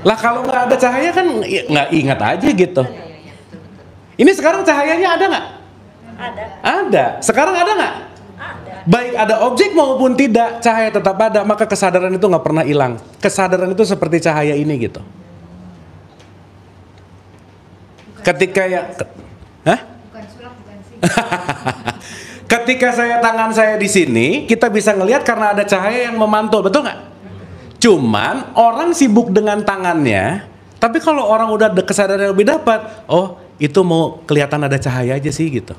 Lah kalau nggak ada cahaya kan nggak ingat aja gitu. Ini sekarang cahayanya ada nggak? Ada. Ada. Sekarang ada nggak? Ada. Baik ada objek maupun tidak, cahaya tetap ada. Maka kesadaran itu nggak pernah hilang. Kesadaran itu seperti cahaya ini gitu. Ketika ya, hah? Bukan sulap, bukan sih. Ketika tangan saya di sini, kita bisa ngelihat karena ada cahaya yang memantul, betul nggak? Cuman orang sibuk dengan tangannya, tapi kalau orang udah kesadaran yang lebih dapat, oh itu mau kelihatan ada cahaya aja sih gitu.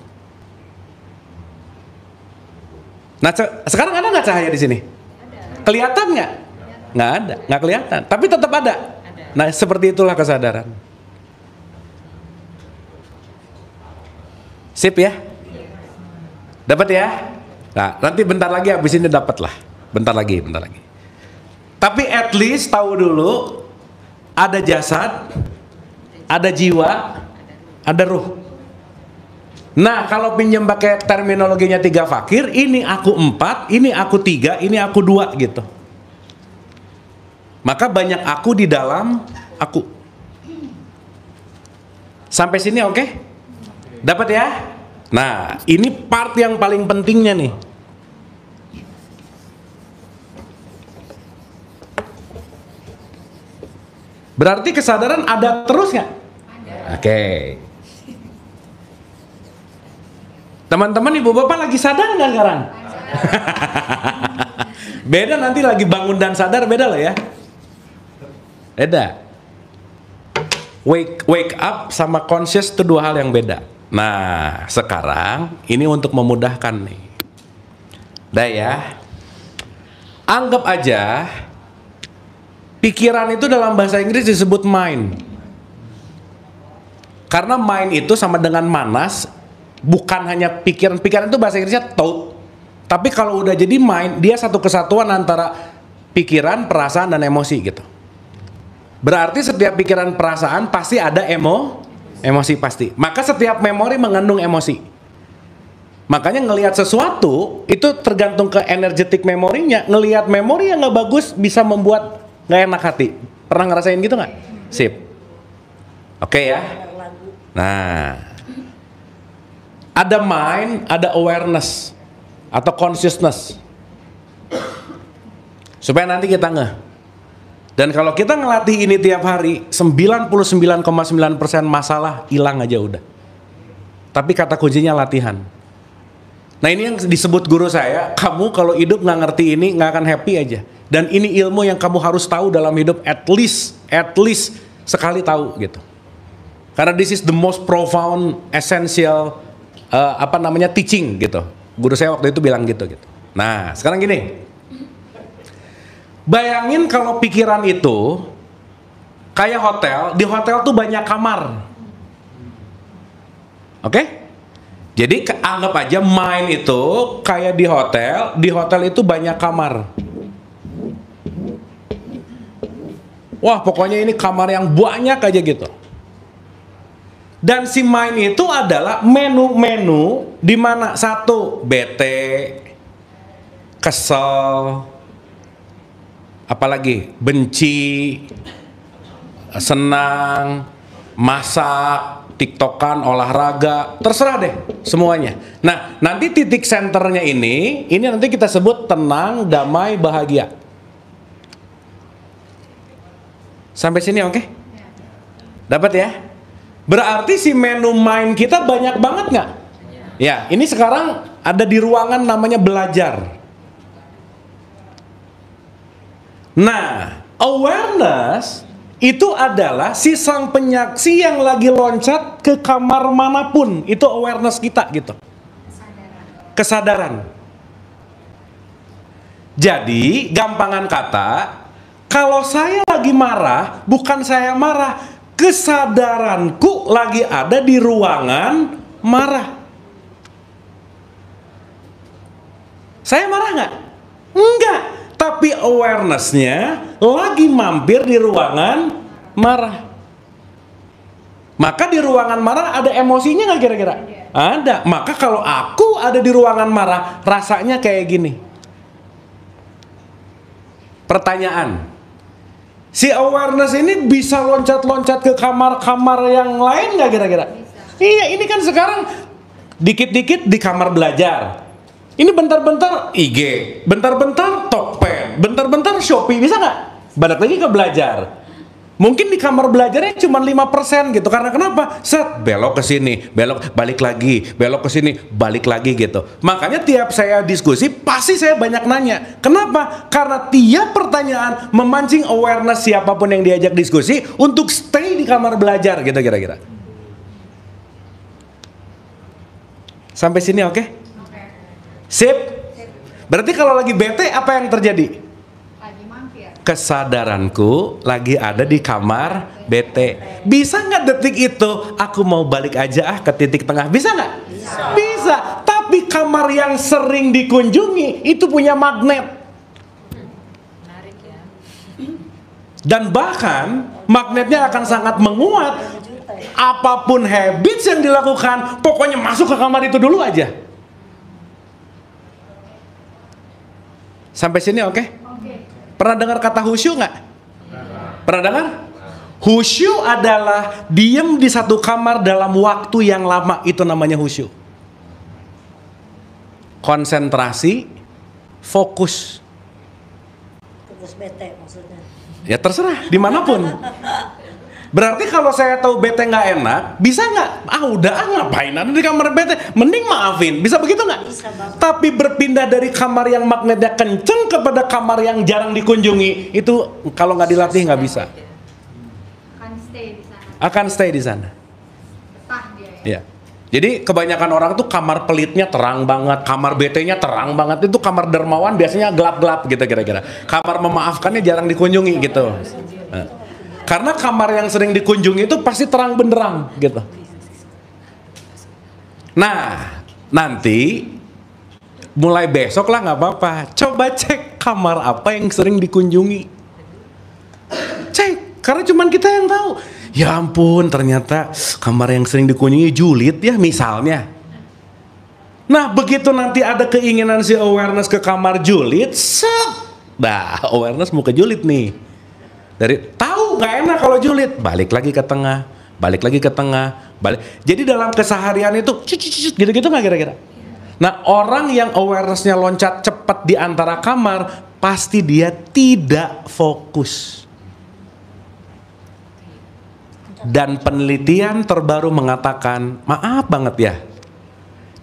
Nah sekarang ada nggak cahaya di sini? Kelihatan nggak? Nggak ada, nggak kelihatan. Tapi tetap ada. Nah seperti itulah kesadaran. Sip ya? Dapat ya? Nah nanti bentar lagi habis ini dapat lah. Bentar lagi. Tapi at least tahu dulu ada jasad, ada jiwa, ada ruh. Nah kalau pinjam pakai terminologinya 3 fakir, ini aku 4, ini aku 3, ini aku 2 gitu. Maka banyak aku di dalam aku. Sampai sini oke? Dapat ya? Nah ini part yang paling pentingnya nih. Berarti kesadaran ada terus nggak? Oke. Teman-teman ibu bapak lagi sadar nggak sekarang? Beda nanti lagi bangun dan sadar beda lah ya. Beda. Wake up sama conscious itu 2 hal yang beda. Nah sekarang ini untuk memudahkan nih. Dah ya. Anggap aja pikiran itu dalam bahasa Inggris disebut mind. Karena mind itu sama dengan manas, bukan hanya pikiran. Pikiran itu bahasa Inggrisnya thought. Tapi kalau udah jadi mind, dia satu kesatuan antara pikiran, perasaan, dan emosi gitu. Berarti setiap pikiran perasaan pasti ada emosi pasti. Maka setiap memori mengandung emosi. Makanya ngelihat sesuatu itu tergantung ke energetik memorinya. Ngelihat memori yang nggak bagus bisa membuat nggak enak hati. Pernah ngerasain gitu nggak? Sip. Oke ya. Nah, ada mind, ada awareness atau consciousness. Supaya nanti kita ngeh. Dan kalau kita ngelatih ini tiap hari, 99,9% masalah hilang aja udah. Tapi kata kuncinya latihan. Nah ini yang disebut guru saya, kamu kalau hidup nggak ngerti ini nggak akan happy aja. Dan ini ilmu yang kamu harus tahu dalam hidup, at least sekali tahu gitu. Karena this is the most profound, essential, teaching gitu. Guru saya waktu itu bilang gitu. Nah, sekarang gini. Bayangin kalau pikiran itu kayak hotel, di hotel tuh banyak kamar. Oke? Jadi anggap aja mind itu kayak di hotel itu banyak kamar. Wah, pokoknya ini kamar yang banyak aja gitu. Dan si mind itu adalah menu-menu di mana satu bete, kesel, apalagi benci, senang, masak, tiktokan, olahraga, terserah deh semuanya. Nah, nanti titik senternya ini nanti kita sebut tenang, damai, bahagia. Sampai sini oke? Dapat ya? Berarti si menu mind kita banyak banget nggak? Ya, ini sekarang ada di ruangan namanya belajar. Nah, awareness itu adalah si sang penyaksi yang lagi loncat ke kamar manapun. Itu awareness kita gitu. Kesadaran. Jadi, gampangan kata, kalau saya lagi marah, bukan saya marah, kesadaranku lagi ada di ruangan marah. Saya marah nggak? Enggak. Tapi awareness-nya lagi mampir di ruangan marah. Maka di ruangan marah ada emosinya nggak kira-kira? Ada. Maka kalau aku ada di ruangan marah, rasanya kayak gini. Pertanyaan. Si awareness ini bisa loncat-loncat ke kamar-kamar yang lain nggak kira-kira? Iya, ini kan sekarang dikit-dikit di kamar belajar. Ini bentar-bentar IG, bentar-bentar Tokped, bentar-bentar Shopee, bisa nggak? Balik lagi ke belajar. Mungkin di kamar belajarnya cuma 5% gitu. Karena kenapa? Set, belok ke sini, belok, balik lagi, belok ke sini, balik lagi gitu. Makanya tiap saya diskusi, pasti saya banyak nanya. Kenapa? Karena tiap pertanyaan memancing awareness siapapun yang diajak diskusi untuk stay di kamar belajar gitu kira-kira. Sampai sini oke? Sip? Berarti kalau lagi bete apa yang terjadi? Kesadaranku lagi ada di kamar bete. Bisa nggak detik itu aku mau balik aja ke titik tengah? Bisa nggak? Bisa. Tapi kamar yang sering dikunjungi itu punya magnet. Dan bahkan magnetnya akan sangat menguat. Apapun habits yang dilakukan, pokoknya masuk ke kamar itu dulu aja. Sampai sini oke? Pernah dengar kata khusyuk nggak? Pernah dengar? Khusyuk adalah diem di satu kamar dalam waktu yang lama, itu namanya khusyuk. Konsentrasi, fokus. Fokus bete maksudnya. Ya terserah, dimanapun. Berarti kalau saya tahu bete nggak enak, bisa nggak? Udah ngapain ada di kamar bete? Mending maafin, bisa begitu nggak? Bisa banget. Tapi berpindah dari kamar yang magnetnya kenceng kepada kamar yang jarang dikunjungi, itu kalau nggak dilatih nggak bisa. Akan stay di sana. Akan stay di sana. Betah dia ya. Ya. Jadi kebanyakan orang tuh kamar pelitnya terang banget, kamar BT-nya terang banget. Itu kamar dermawan biasanya gelap-gelap gitu kira-kira. Kamar memaafkannya jarang dikunjungi gitu. Nah. Karena kamar yang sering dikunjungi itu pasti terang benderang gitu. Nah, nanti mulai besok lah nggak apa-apa. Coba cek kamar apa yang sering dikunjungi. Cek, karena cuman kita yang tahu. Ya ampun, ternyata kamar yang sering dikunjungi julid ya misalnya. Nah, begitu nanti ada keinginan si awareness ke kamar julid, nah awareness mau ke julid nih. Dari tahu nggak enak kalau julid, balik lagi ke tengah, balik lagi ke tengah, balik. Jadi dalam keseharian itu gitu-gitu nggak kira-kira? Nah, orang yang awarenessnya loncat cepat di antara kamar, pasti dia tidak fokus. Dan penelitian terbaru mengatakan, maaf banget ya,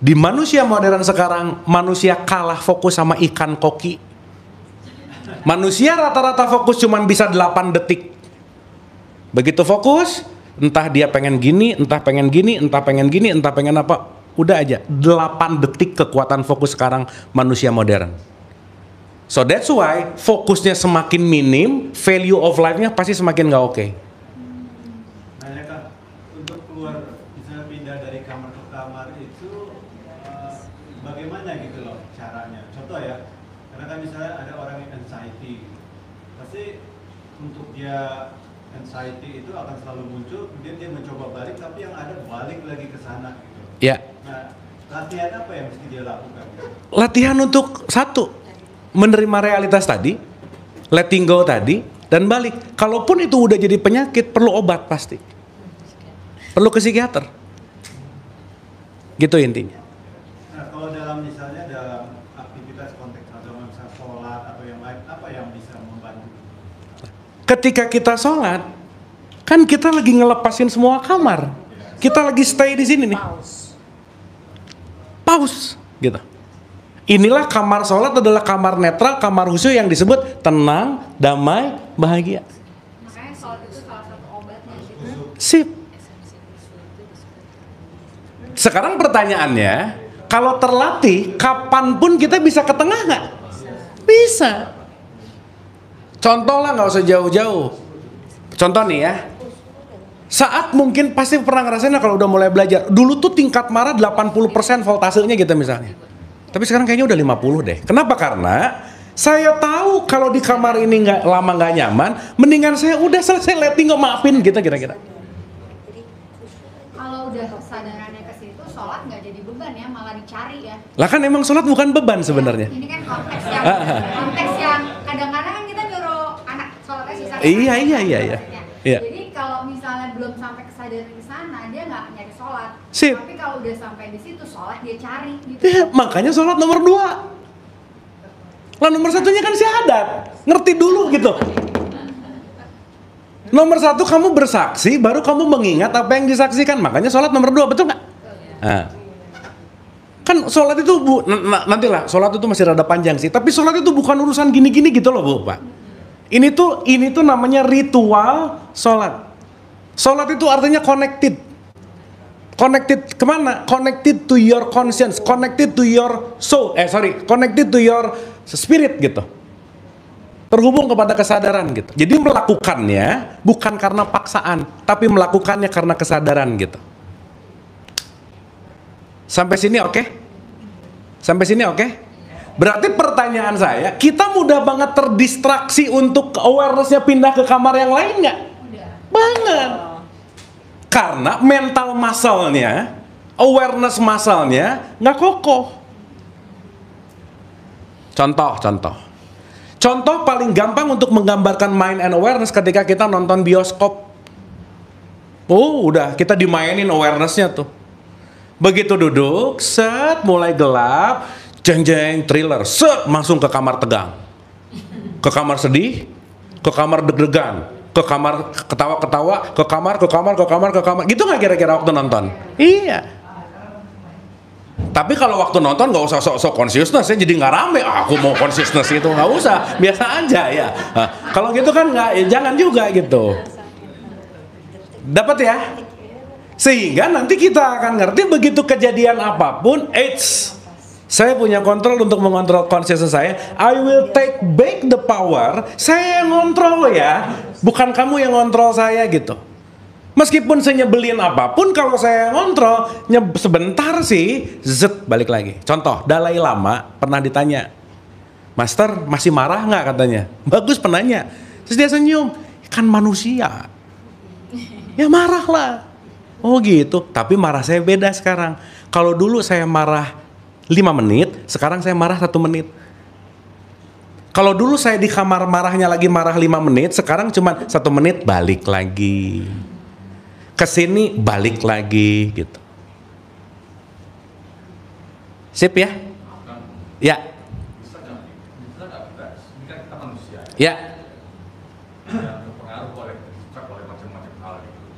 di manusia modern sekarang, manusia kalah fokus sama ikan koki. Manusia rata-rata fokus cuman bisa 8 detik. Begitu fokus, entah dia pengen gini, entah pengen gini, entah pengen gini, entah pengen apa, udah aja 8 detik kekuatan fokus sekarang manusia modern. So that's why fokusnya semakin minim, value of life-nya pasti semakin nggak oke. Nah ya Kak, untuk keluar misalnya pindah dari kamar ke kamar itu bagaimana gitu loh caranya? Contoh ya, karena kan misalnya ada orang yang anxiety, pasti untuk dia anxiety itu akan selalu muncul, kemudian dia mencoba balik, tapi yang ada balik lagi ke sana gitu. Ya. Nah, latihan apa yang mesti dia lakukan? Latihan untuk satu, menerima realitas tadi, letting go tadi, dan balik. Kalaupun itu udah jadi penyakit, perlu obat pasti. Perlu ke psikiater. Gitu intinya. Nah, kalau dalam misalnya dalam aktivitas konteks agama, misalnya sholat atau yang lain, apa yang bisa membantu? Ketika kita sholat, kan kita lagi ngelepasin semua kamar. Kita lagi stay di sini nih. Pause, gitu. Inilah kamar sholat adalah kamar netral, kamar khusyuk yang disebut tenang, damai, bahagia. Makanya sholat itu salah satu obatnya gitu. Sip. Sekarang pertanyaannya, kalau terlatih, kapanpun kita bisa ke tengah nggak? Bisa. Contoh lah, nggak usah jauh-jauh. Contoh nih ya, saat mungkin pasti pernah ngerasain kalau udah mulai belajar. Dulu tuh tingkat marah 80% voltasenya gitu misalnya. Tapi sekarang kayaknya udah 50 deh. Kenapa? Karena saya tahu kalau di kamar ini nggak nyaman, mendingan saya udah selesai letting go, maafin gitu kira-kira. Kalau udah kesadarannya ke situ, sholat nggak jadi beban ya, malah dicari ya. Lah kan emang sholat bukan beban sebenarnya. Ini kan konteks yang kadang-kadang kan kita nyuruh anak sholatnya susah. Iya. Iya. Jadi kalau misalnya belum sampai kesadaran ke sana, dia nggak nyari sholat. Sip. Tapi kalau udah sampai di situ, sholat dia cari gitu. Ya, makanya sholat nomor 2. Lah nomor 1-nya kan syahadat. Ngerti dulu gitu. Nomor 1 kamu bersaksi, baru kamu mengingat apa yang disaksikan. Makanya sholat nomor 2, betul nggak? Nah. Kan sholat itu nantilah, sholat itu masih rada panjang sih. Tapi sholat itu bukan urusan gini-gini gitu loh, Bu, Pak. Ini tuh namanya ritual sholat. Sholat itu artinya connected. Connected kemana? Connected to your conscience, connected to your soul. Connected to your spirit gitu. Terhubung kepada kesadaran gitu. Jadi melakukannya bukan karena paksaan, tapi melakukannya karena kesadaran gitu. Sampai sini oke? Sampai sini oke? Berarti pertanyaan saya, kita mudah banget terdistraksi untuk awareness-nya pindah ke kamar yang lain nggak? Banget. Karena mental muscle-nya, awareness muscle-nya nggak kokoh. Contoh paling gampang untuk menggambarkan mind and awareness ketika kita nonton bioskop. Oh, udah kita dimainin awareness-nya tuh. Begitu duduk, set, mulai gelap, jeng-jeng, thriller, set, langsung ke kamar tegang. Ke kamar sedih, ke kamar deg-degan, ke kamar ketawa-ketawa, ke kamar. Gitu nggak kira-kira waktu nonton? Iya. Tapi kalau waktu nonton nggak usah sok-sok consciousness, ya jadi nggak rame. Aku mau consciousness itu nggak usah, biasa aja ya. Nah, kalau gitu kan nggak, ya jangan juga gitu. Dapat ya? Sehingga nanti kita akan ngerti begitu kejadian apapun, saya punya kontrol untuk mengontrol consciousness saya. I will take back the power. Saya yang ngontrol ya, bukan kamu yang ngontrol saya gitu. Meskipun saya nyebelin apapun, kalau saya ngontrol, sebentar sih, balik lagi. Contoh, Dalai Lama pernah ditanya, Master masih marah nggak katanya? Bagus penanya. Terus dia senyum, kan manusia. Ya marah lah. Oh gitu, tapi marah saya beda sekarang. Kalau dulu saya marah 5 menit, sekarang saya marah 1 menit. Kalau dulu saya di kamar marahnya lagi marah 5 menit, sekarang cuma 1 menit balik lagi. Kesini balik lagi gitu. Sip ya? Ya. Ya.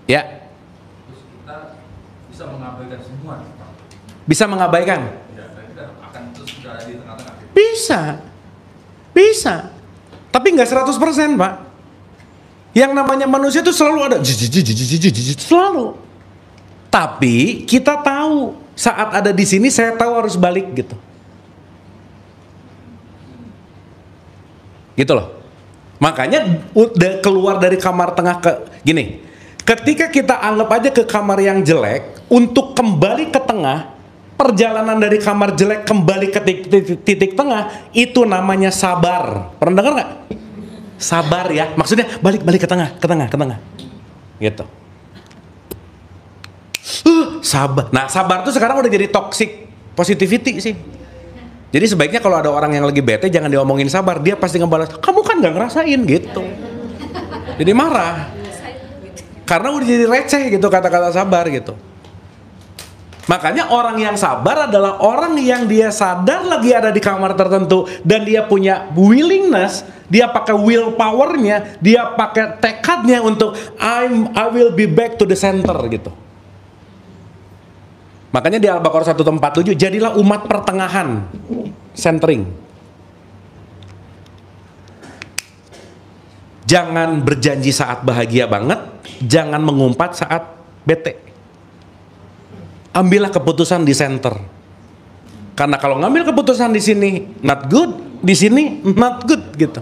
Ya. Terus kita bisa mengabaikan semua. Bisa mengabaikan? Ya, dan kita akan terus berada di tengah-tengah. Bisa. Tapi nggak 100%, Pak. Yang namanya manusia itu selalu ada selalu. Tapi kita tahu saat ada di sini saya tahu harus balik gitu. Gitu loh. Makanya udah keluar dari kamar tengah ke gini. Ketika kita anggap aja ke kamar yang jelek, untuk kembali ke tengah, perjalanan dari kamar jelek kembali ke titik tengah, itu namanya sabar. Pernah dengar nggak? Sabar ya, maksudnya balik ke tengah. Gitu. Sabar. Nah, sabar tuh sekarang udah jadi toxic positivity sih. Jadi sebaiknya kalau ada orang yang lagi bete jangan diomongin sabar, dia pasti ngebalas, kamu kan nggak ngerasain gitu. Jadi marah. Karena udah jadi receh gitu kata-kata sabar gitu. Makanya orang yang sabar adalah orang yang dia sadar lagi ada di kamar tertentu dan dia punya willingness, dia pakai willpowernya, dia pakai tekadnya untuk I will be back to the center gitu. Makanya di Al-Baqarah 147 jadilah umat pertengahan, centering. Jangan berjanji saat bahagia banget, jangan mengumpat saat bete. Ambillah keputusan di center. Karena kalau ngambil keputusan di sini not good, di sini not good gitu.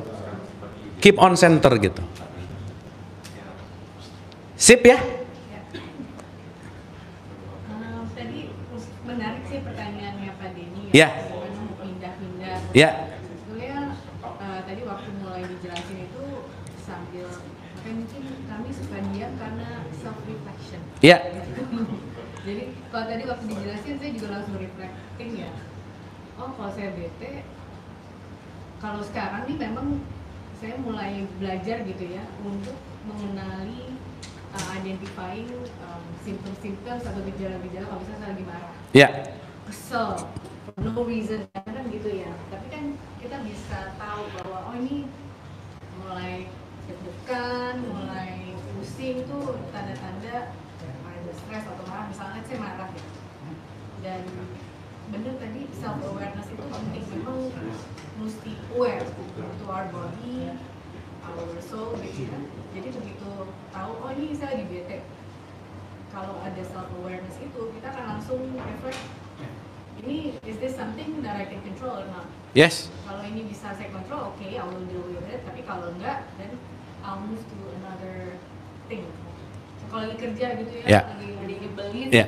Keep on center gitu. Sip ya? Tadi menarik sih pertanyaannya Pak Denny Ya. Pindah-pindah. Ya. Sebetulnya tadi waktu mulai dijelasin itu sambil mungkin kami suka diam karena self reflection. Ya. Jadi kalau tadi waktu dijelasin saya juga langsung reflecting ya. Oh kalau saya bete, kalau sekarang nih memang saya mulai belajar gitu ya untuk mengenali identifying symptoms atau gejala-gejala kalau misalnya saya lagi marah. Ya. Kesel, no reason kan gitu ya. Tapi kan kita bisa tahu bahwa oh ini mulai deg-degan, mulai pusing tuh tanda-tanda ada stres atau marah, misalnya saya marah gitu. Dan bener tadi self awareness itu penting, memang mesti aware to our body, our soul gitu ya. Jadi begitu tahu oh ini saya lagi bete, kalau ada self awareness itu kita akan langsung reflect, ini is this something that I can control or not? Yes. Kalau ini bisa saya kontrol, oke, I will deal with it. Tapi kalau enggak, then I'll move to another thing. Kalau lagi kerja gitu ya, lagi nyebelin. Ya.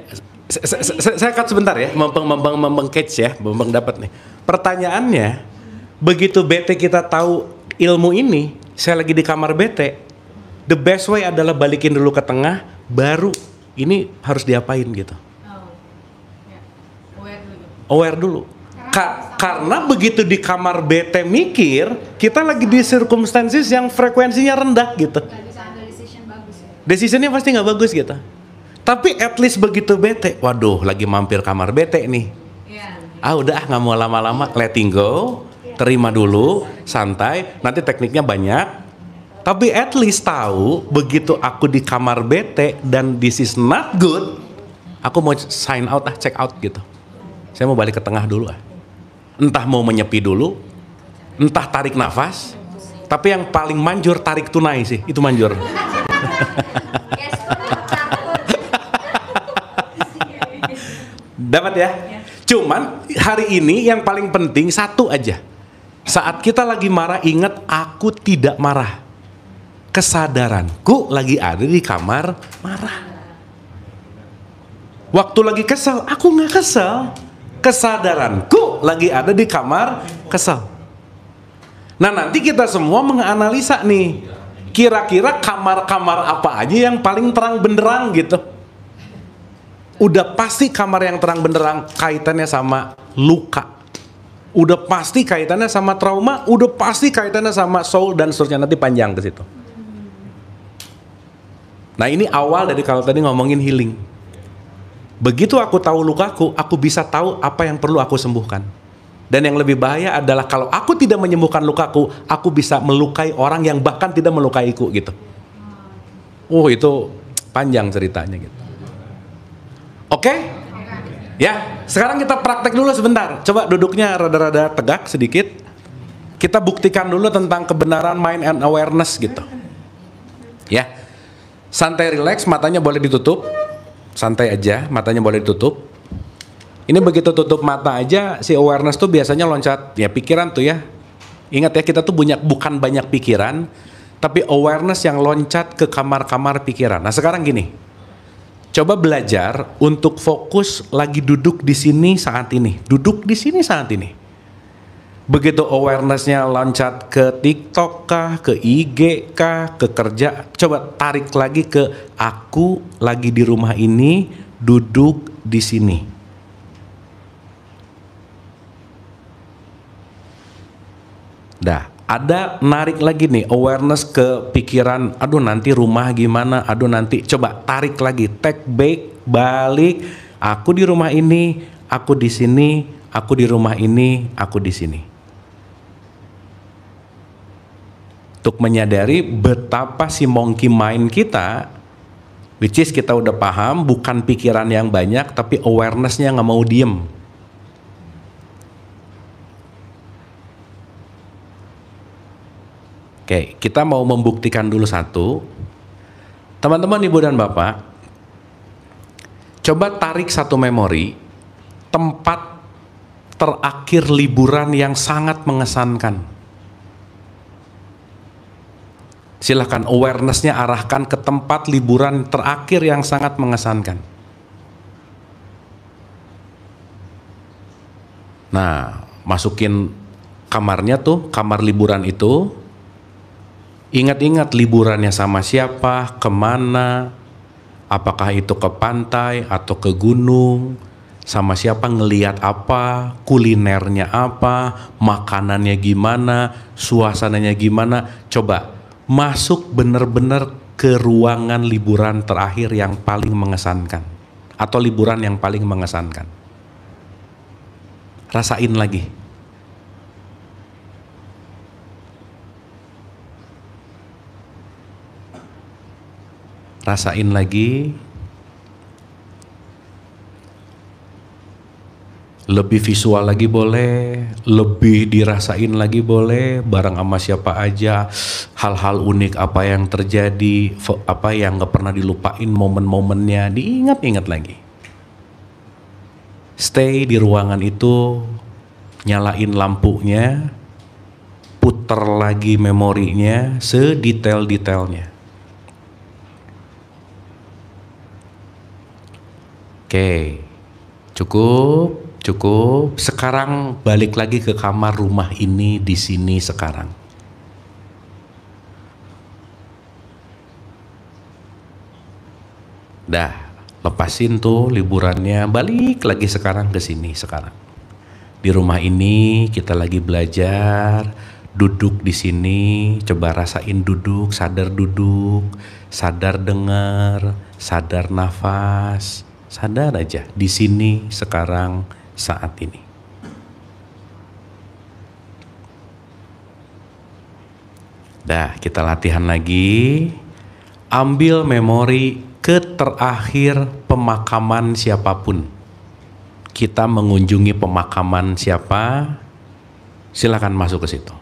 Saya cut sebentar ya, Bambang catch ya, Bambang dapat nih. Pertanyaannya, begitu bete kita tahu ilmu ini, saya lagi di kamar bete, the best way adalah balikin dulu ke tengah, baru ini harus diapain gitu. Oh, ya. Aware dulu. Karena begitu di kamar bete mikir, kita lagi di circumstances yang frekuensinya rendah gitu. Nggak bisa ada decision bagus ya. Decisionnya pasti nggak bagus gitu. Tapi at least begitu bete, waduh lagi mampir kamar bete nih. Udah nggak mau lama-lama, letting go, terima dulu, santai. Nanti tekniknya banyak. Tapi at least tahu begitu aku di kamar bete dan this is not good, aku mau sign out check out gitu. Saya mau balik ke tengah dulu Entah mau menyepi dulu, entah tarik nafas. Tapi yang paling manjur tarik tunai sih, itu manjur. Dapat ya? Cuman hari ini yang paling penting satu aja. Saat kita lagi marah, ingat aku tidak marah. Kesadaranku lagi ada di kamar marah. Waktu lagi kesel, aku nggak kesel. Kesadaranku lagi ada di kamar kesel. Nah nanti kita semua menganalisa nih, kira-kira kamar-kamar apa aja yang paling terang benderang gitu. Udah pasti kamar yang terang benderang kaitannya sama luka, udah pasti kaitannya sama trauma, udah pasti kaitannya sama soul dan seterusnya, nanti panjang ke situ. Nah ini awal dari kalau tadi ngomongin healing. Begitu aku tahu lukaku, aku bisa tahu apa yang perlu aku sembuhkan. Dan yang lebih bahaya adalah kalau aku tidak menyembuhkan lukaku, aku bisa melukai orang yang bahkan tidak melukaiku gitu. Itu panjang ceritanya gitu. Oke? Ya, sekarang kita praktek dulu sebentar. Coba duduknya rada-rada tegak sedikit. kita buktikan dulu tentang kebenaran mind and awareness gitu. Ya. Santai relax, matanya boleh ditutup. Santai aja, matanya boleh ditutup. Ini begitu tutup mata aja, si awareness tuh biasanya loncat, ya pikiran tuh ya. Ingat ya, kita tuh bukan banyak pikiran, tapi awareness yang loncat ke kamar-kamar pikiran. Nah sekarang gini, coba belajar untuk fokus lagi duduk di sini saat ini. Duduk di sini saat ini. Begitu awarenessnya loncat ke TikTok kah, ke IG kah, ke kerja, coba tarik lagi ke aku lagi di rumah ini, duduk di sini. Dah, ada narik lagi nih awareness ke pikiran, aduh nanti rumah gimana, aduh nanti, coba tarik lagi, take back, balik, aku di rumah ini, aku di sini, aku di rumah ini, aku di sini. Untuk menyadari betapa si monkey mind kita, which is kita udah paham, bukan pikiran yang banyak, tapi awarenessnya nggak mau diem. Oke, kita mau membuktikan dulu satu. Teman-teman, ibu dan bapak, coba tarik satu memori tempat terakhir liburan yang sangat mengesankan. Silahkan awarenessnya arahkan ke tempat liburan terakhir yang sangat mengesankan. Nah, masukin kamarnya tuh, kamar liburan itu. Ingat-ingat liburannya sama siapa, kemana, apakah itu ke pantai atau ke gunung, sama siapa, ngelihat apa, kulinernya apa, makanannya gimana, suasananya gimana. Coba masuk benar-benar ke ruangan liburan terakhir yang paling mengesankan, atau liburan yang paling mengesankan. Rasain lagi. Rasain lagi. Lebih visual lagi boleh, lebih dirasain lagi boleh, bareng sama siapa aja, hal-hal unik apa yang terjadi, apa yang gak pernah dilupain momen-momennya, diingat-ingat lagi. Stay di ruangan itu, nyalain lampunya, puter lagi memorinya sedetail-detailnya. Oke, cukup. Sekarang balik lagi ke kamar rumah ini di sini sekarang. Dah, lepasin tuh liburannya, balik lagi sekarang ke sini sekarang. Di rumah ini kita lagi belajar, duduk di sini, coba rasain duduk, sadar dengar, sadar nafas, sadar aja di sini sekarang saat ini. Dah, kita latihan lagi. Ambil memori ke terakhir pemakaman siapapun. Kita mengunjungi pemakaman siapa? Silakan masuk ke situ.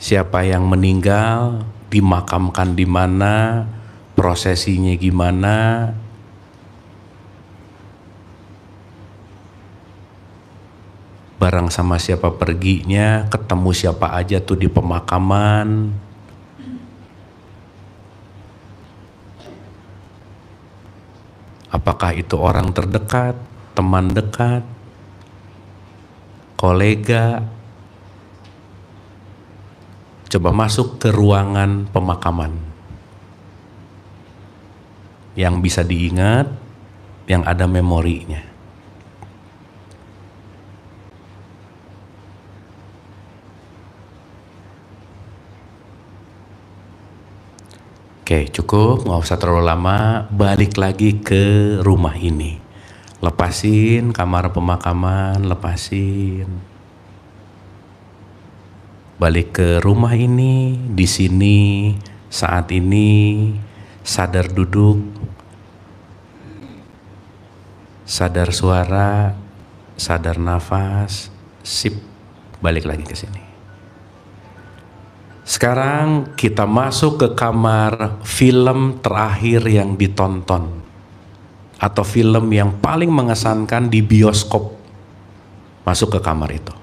Siapa yang meninggal, dimakamkan di mana, prosesinya gimana? Barang sama siapa perginya, ketemu siapa aja tuh di pemakaman. Apakah itu orang terdekat, teman dekat, kolega? Coba masuk ke ruangan pemakaman yang bisa diingat, yang ada memorinya. Oke, cukup, nggak usah terlalu lama. Balik lagi ke rumah ini. Lepasin kamar pemakaman, lepasin. Balik ke rumah ini, di sini, saat ini, sadar duduk, sadar suara, sadar nafas, sip, balik lagi ke sini. Sekarang kita masuk ke kamar film terakhir yang ditonton atau film yang paling mengesankan di bioskop. Masuk ke kamar itu.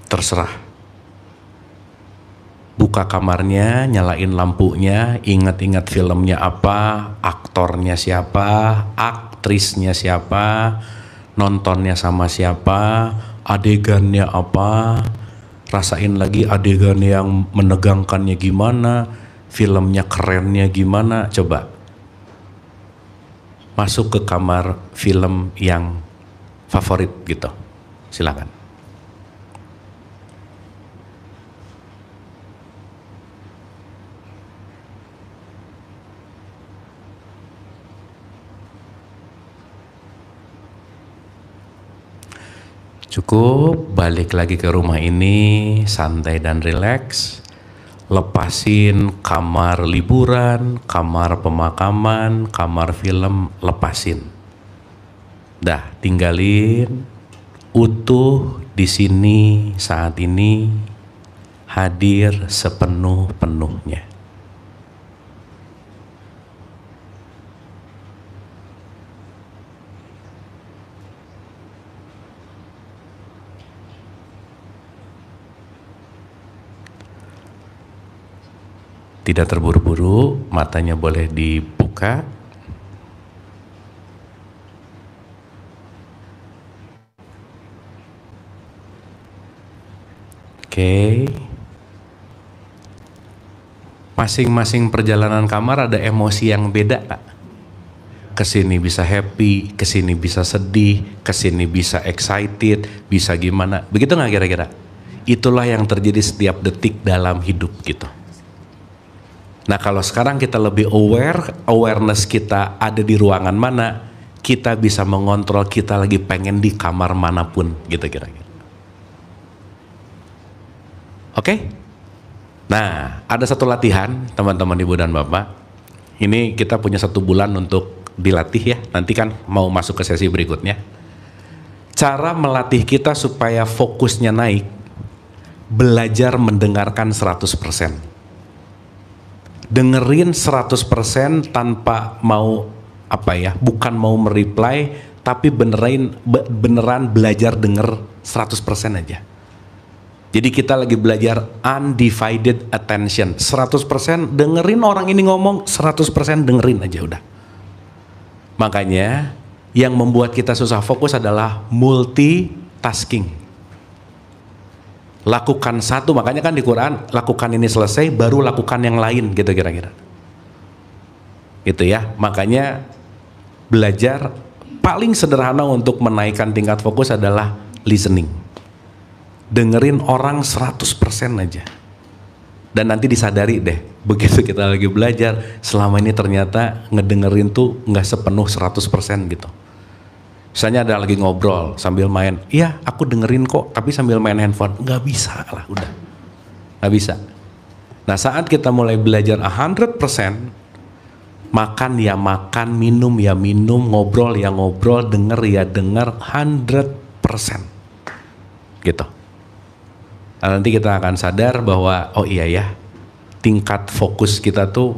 Terserah. Buka kamarnya, nyalain lampunya, ingat-ingat filmnya apa, aktornya siapa, aktrisnya siapa, nontonnya sama siapa, adegannya apa, rasain lagi adegan yang menegangkannya gimana, filmnya kerennya gimana, coba. Masuk ke kamar film yang favorit gitu. Silakan. Cukup, balik lagi ke rumah ini, santai dan rileks. Lepasin kamar liburan, kamar pemakaman, kamar film, lepasin. Dah, tinggalin utuh di sini saat ini, hadir sepenuh-penuhnya. Tidak terburu-buru, matanya boleh dibuka. Oke. Masing-masing perjalanan kamar ada emosi yang beda, Pak. Kesini bisa happy, kesini bisa sedih, kesini bisa excited, bisa gimana. Begitu nggak kira-kira? Itulah yang terjadi setiap detik dalam hidup gitu. Nah kalau sekarang kita lebih awareness kita ada di ruangan mana, kita bisa mengontrol kita lagi pengen di kamar manapun gitu kira-kira. Oke? Nah ada satu latihan teman-teman ibu dan bapak. Ini kita punya 1 bulan untuk dilatih ya, nanti kan mau masuk ke sesi berikutnya. Cara melatih kita supaya fokusnya naik, belajar mendengarkan 100%. Dengerin 100% tanpa mau bukan mau mereply, tapi beneran belajar denger 100% aja. Jadi kita lagi belajar undivided attention, 100% dengerin orang ini ngomong, 100% dengerin aja udah. Makanya yang membuat kita susah fokus adalah multitasking. Lakukan satu, makanya kan di Quran lakukan ini selesai baru lakukan yang lain gitu kira-kira. Gitu ya, makanya belajar paling sederhana untuk menaikkan tingkat fokus adalah listening. Dengerin orang 100% aja. Dan nanti disadari deh, begitu kita lagi belajar, selama ini ternyata ngedengerin tuh nggak sepenuh 100% gitu. Misalnya ada lagi ngobrol sambil main, iya aku dengerin kok, tapi sambil main handphone, nggak bisa lah udah, nggak bisa. Nah saat kita mulai belajar 100%, makan ya makan, minum ya minum, ngobrol ya ngobrol, denger ya denger, 100%, gitu. Nah, nanti kita akan sadar bahwa oh iya ya, tingkat fokus kita tuh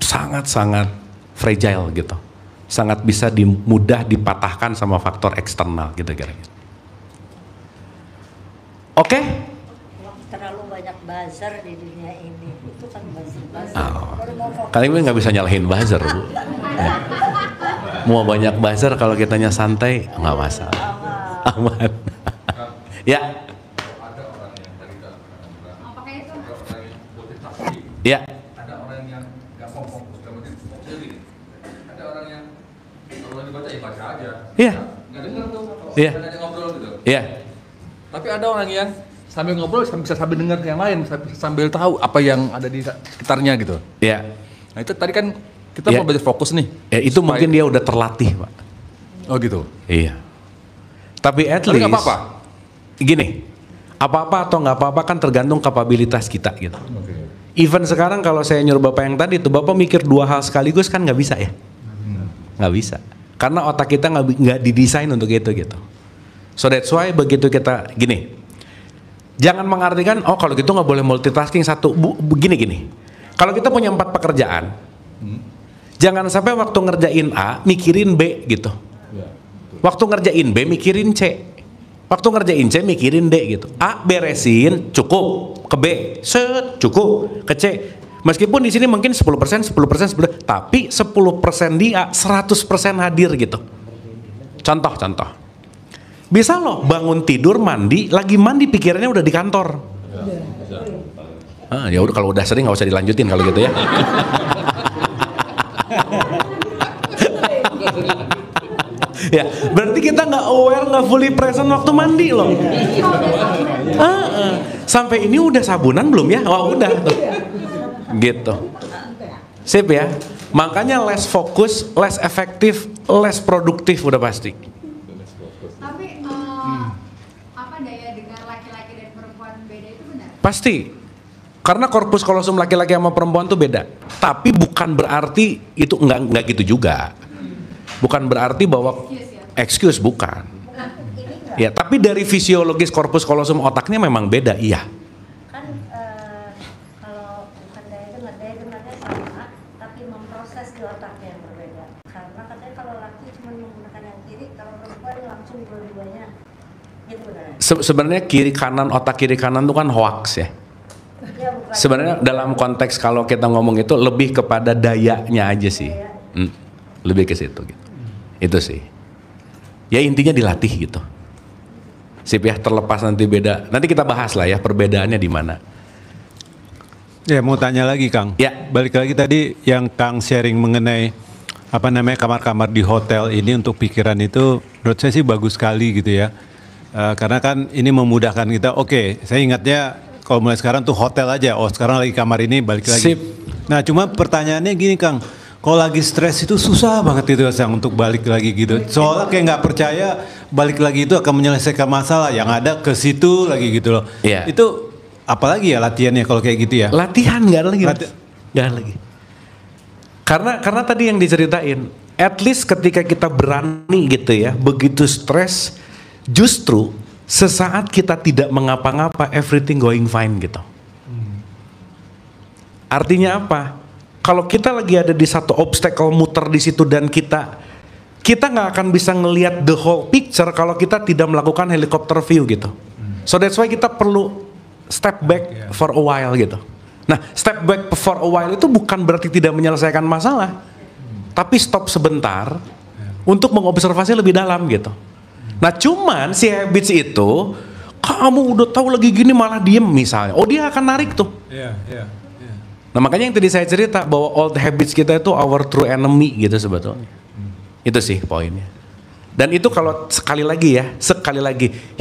sangat-sangat fragile gitu. Sangat bisa mudah dipatahkan sama faktor eksternal gitu kira-kira. Oke? Terlalu banyak buzzer di dunia ini, itu kan buzzer. Kalian nggak bisa nyalahin buzzer, Bu. Ya. Mau banyak buzzer kalau kitanya santai nggak masalah, aman. Ya. Ada orang yang tadi kan Apakah itu? ada orang yang multitasking, Ya. ada orang yang nggak fokus, kemudian fokus. Ada orang yang kalau dibaca ya baca aja. Iya. Nggak dengar tuh. Iya. Ada yang ngobrol gitu. Iya. Tapi ada orang yang sambil ngobrol bisa sambil dengar yang lain, sambil tahu apa yang ada di sekitarnya gitu. Iya. Nah itu tadi kan kita Ya. mau belajar fokus nih. Ya itu Supaya- mungkin dia udah terlatih, Pak. Oh gitu. Iya. Tapi at Tapi least nggak apa-apa. Gini, apa-apa atau nggak apa-apa kan tergantung kapabilitas kita gitu. Oke. Even sekarang kalau saya nyuruh Bapak yang tadi itu, Bapak mikir 2 hal sekaligus kan nggak bisa ya? Nggak bisa. Karena otak kita nggak didesain untuk itu gitu. So that's why begitu kita gini, Jangan mengartikan, oh kalau gitu nggak boleh multitasking satu. Begini. Kalau kita punya 4 pekerjaan, jangan sampai waktu ngerjain A mikirin B gitu. Waktu ngerjain B mikirin C. Waktu ngerjain C mikirin D gitu. A beresin cukup, ke B set cukup, ke C. Meskipun di sini mungkin 10%, tapi 10% dia 100% hadir gitu. Contoh. Bisa loh bangun tidur mandi, lagi mandi pikirannya udah di kantor. Ya udah, kalau udah sering nggak usah dilanjutin kalau gitu ya. Ya, berarti kita nggak aware, nggak fully present waktu mandi loh. Sampai ini udah sabunan belum ya? Oh udah tuh. Gitu. Sip ya. Makanya less fokus, less efektif, less produktif udah pasti. Tapi apa daya dengar laki-laki dan perempuan beda itu benar? Pasti. Karena korpus kolosum laki-laki sama perempuan tuh beda. Tapi bukan berarti itu enggak gitu juga. Bukan berarti bahwa excuse bukan. Ya, tapi dari fisiologis korpus kolosum otaknya memang beda, iya. Kan kalau bukan daya dengarnya sama, tapi memproses di otaknya yang berbeda. Karena katanya kalau laki cuma menggunakan yang kiri, kalau perempuan langsung dua-duanya. Gitu benar. Sebenarnya kiri kanan, otak kiri kanan itu kan hoax ya. Sebenarnya dalam konteks kalau kita ngomong itu lebih kepada dayanya aja sih. Lebih ke situ gitu. Itu sih. Ya intinya dilatih gitu. Sip ya, terlepas nanti beda. Nanti kita bahas lah ya perbedaannya di mana. Ya mau tanya lagi Kang. Ya. Balik lagi tadi yang Kang sharing mengenai kamar-kamar di hotel ini untuk pikiran itu, menurut saya sih bagus sekali gitu ya. Karena kan ini memudahkan kita. Oke, saya ingatnya kalau mulai sekarang tuh hotel aja. Oh sekarang lagi kamar ini balik lagi. Sip. Nah cuma pertanyaannya gini Kang. Kalau lagi stres itu susah banget itu Kang untuk balik lagi gitu. Soalnya kayak nggak percaya balik lagi itu akan menyelesaikan masalah. Yang ada ke situ lagi gitu loh. Iya. Itu apalagi ya latihannya kalau kayak gitu ya? Latihan nggak ada lagi. Nggak ada lagi. Karena tadi yang diceritain, at least ketika kita berani gitu ya, begitu stres, justru sesaat kita tidak mengapa-ngapa, everything going fine gitu. Artinya apa? Kalau kita lagi ada di satu obstacle muter di situ dan kita nggak akan bisa ngelihat the whole picture kalau kita tidak melakukan helicopter view gitu. So that's why kita perlu step back for a while gitu. Nah, step back for a while itu bukan berarti tidak menyelesaikan masalah, tapi stop sebentar untuk mengobservasi lebih dalam gitu. Nah, cuman si habits itu, kamu udah tahu lagi gini malah diem misalnya, oh dia akan narik tuh. Nah makanya yang tadi saya cerita bahwa old habits kita itu our true enemy gitu sebetulnya. Itu sih poinnya. Dan itu kalau sekali lagi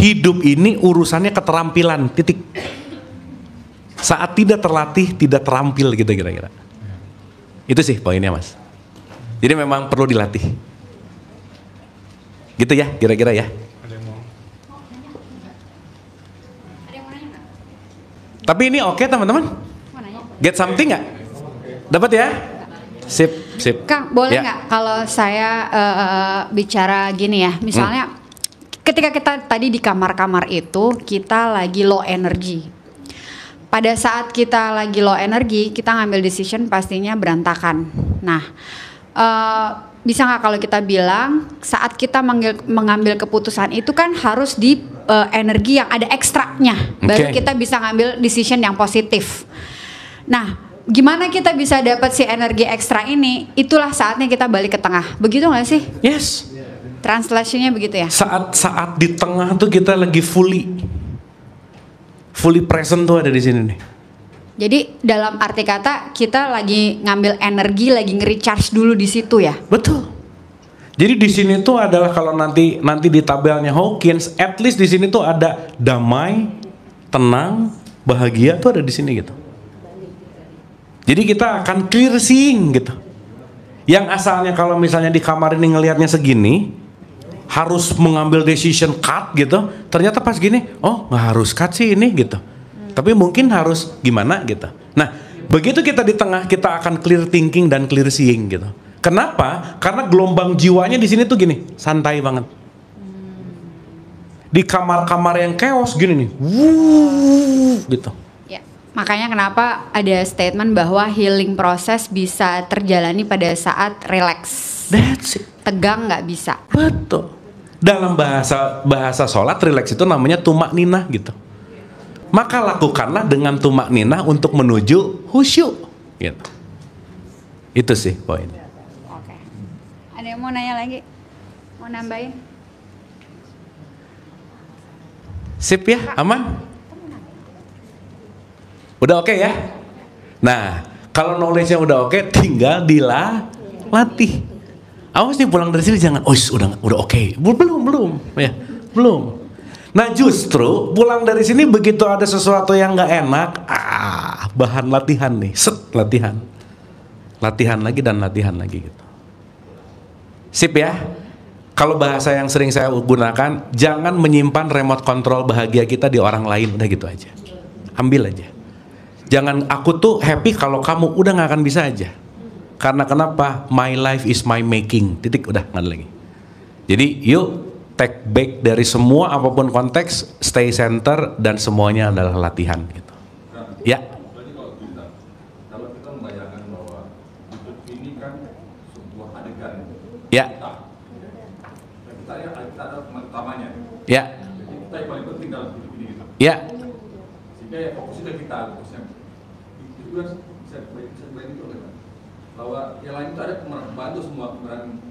hidup ini urusannya keterampilan, titik. Saat tidak terlatih tidak terampil gitu kira-kira. Itu sih poinnya Mas. Jadi memang perlu dilatih. Gitu ya kira-kira ya. Ada yang mau nanya nggak? Tapi ini oke teman-teman? Mau nanya? Get something nggak? Dapat ya? Sip. Kang, boleh Ya. nggak kalau saya bicara gini ya, misalnya ketika kita tadi di kamar-kamar itu kita lagi low energy. Pada saat kita lagi low energy, kita ngambil decision pastinya berantakan. Nah, bisa nggak kalau kita bilang saat kita mengambil keputusan itu kan harus di energi yang ada ekstraknya, baru kita bisa ngambil decision yang positif. Nah, gimana kita bisa dapat si energi ekstra ini? Itulah saatnya kita balik ke tengah. Begitu nggak sih? Yes. Translationnya begitu ya? Saat di tengah tuh kita lagi fully present tuh ada di sini nih. Jadi dalam arti kata kita lagi ngambil energi, lagi nge-recharge dulu di situ ya? Betul. Jadi di sini tuh adalah kalau nanti di tabelnya Hawkins, at least di sini tuh ada damai, tenang, bahagia tuh ada di sini gitu. Jadi kita akan clear seeing gitu. Yang asalnya kalau misalnya di kamar ini ngelihatnya segini, harus mengambil decision cut gitu, ternyata pas gini, oh nggak harus cut sih ini gitu. Tapi mungkin harus gimana gitu. Nah, begitu kita di tengah kita akan clear thinking dan clear seeing gitu. Kenapa? Karena gelombang jiwanya di sini tuh gini, santai banget. di kamar-kamar yang chaos gini nih, wuh, gitu. Ya, makanya kenapa ada statement bahwa healing proses bisa terjalani pada saat relax. That's it. Tegang nggak bisa. Betul. Dalam bahasa sholat relax itu namanya tumak ninah gitu. Maka lakukanlah dengan tumak ninah untuk menuju khusyuk. Gitu. Itu sih poinnya. Oke. Ada yang mau nanya lagi? Mau nambahin? Sip ya, aman? Udah oke ya? Nah, kalau knowledge-nya udah oke, tinggal dilatih. Awas nih pulang dari sini jangan, udah oke. Belum, ya, belum. Nah justru pulang dari sini begitu ada sesuatu yang nggak enak, bahan latihan nih, latihan lagi dan latihan lagi gitu. Sip ya. Kalau bahasa yang sering saya gunakan, jangan menyimpan remote control bahagia kita di orang lain, udah gitu aja. Ambil aja. Jangan aku tuh happy kalau kamu, udah nggak akan bisa aja. Karena kenapa? My life is my making. Titik, udah nggak ada lagi. Jadi yuk take back dari semua apapun konteks, stay center dan semuanya adalah latihan gitu. Ya. Berarti kalau kita membayangkan bahwa hidup ini kan sebuah adegan. Ya. Kita ada teman utamanya. Ya. Jadi kita yang paling penting dalam hidup ini gitu. Ya. Sehingga ya fokusnya kita, fokusnya itu kan bisa itu kan. Bahwa yang lain itu ada pemeran bantu semua pemeran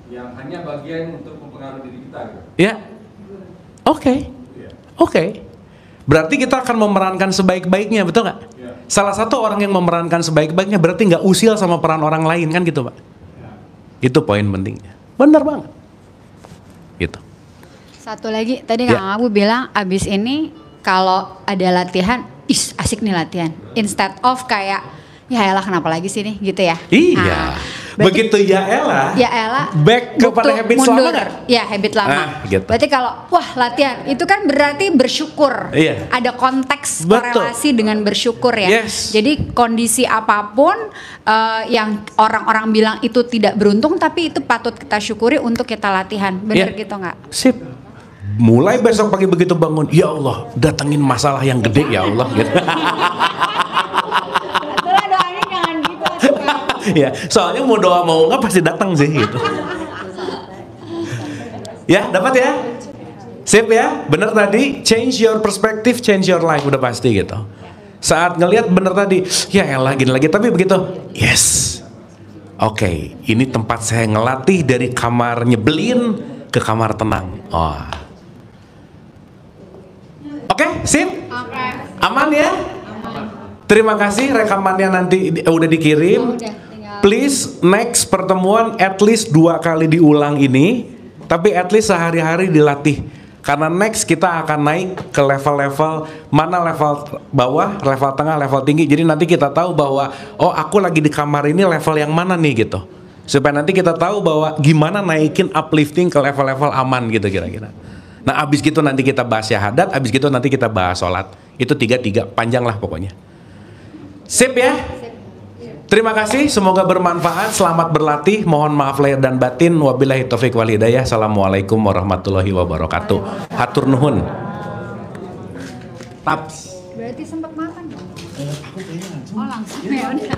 yang hanya bagian untuk mempengaruhi diri kita gitu. Ya. Oke. Berarti kita akan memerankan sebaik-baiknya, betul nggak? Ya. Salah satu orang yang memerankan sebaik-baiknya berarti nggak usil sama peran orang lain kan gitu Pak? Ya. Itu poin pentingnya. Benar banget. Gitu. Satu lagi, tadi Ya. Kang Abu bilang abis ini kalau ada latihan, asik nih latihan. Instead of kayak, ya elah kenapa lagi sih nih gitu ya. Iya. Begitu ya Ella, back kepada habit lama nggak? Ya habit lama. Gitu. Berarti kalau wah latihan itu kan berarti bersyukur. Iya. Ada konteks Betul. korelasi dengan bersyukur ya. Yes. Jadi kondisi apapun yang orang-orang bilang itu tidak beruntung, tapi itu patut kita syukuri untuk kita latihan. Bener Iya. gitu nggak? Sip. Mulai besok pagi begitu bangun, ya Allah, datengin masalah yang gede ya Allah gitu. Itulah doanya jangan gitu. Ya, soalnya mau doa mau nggak pasti datang sih gitu. Ya, dapat ya? Sip ya? Bener tadi, change your perspective, change your life, udah pasti gitu. Saat ngelihat bener tadi, ya elah gini lagi, tapi begitu, yes. Oke, ini tempat saya ngelatih dari kamar nyebelin ke kamar tenang. Oh. Oke, sip? Aman ya? Terima kasih, rekamannya nanti udah dikirim. Please next pertemuan at least 2 kali diulang ini, tapi at least sehari-hari dilatih. Karena next kita akan naik ke level-level, mana level bawah, level tengah, level tinggi. Jadi nanti kita tahu bahwa oh aku lagi di kamar ini level yang mana nih gitu. Supaya nanti kita tahu bahwa gimana naikin uplifting ke level-level aman gitu kira-kira. Nah abis gitu nanti kita bahas syahadat, abis gitu nanti kita bahas sholat. Itu 3 panjang lah pokoknya. Sip ya? Terima kasih, semoga bermanfaat. Selamat berlatih. Mohon maaf lahir dan batin. Wabillahi taufik wal hidayah. Assalamualaikum warahmatullahi wabarakatuh. Hatur nuhun. Taps. Berarti sempat makan dong? Oh langsung ya udah.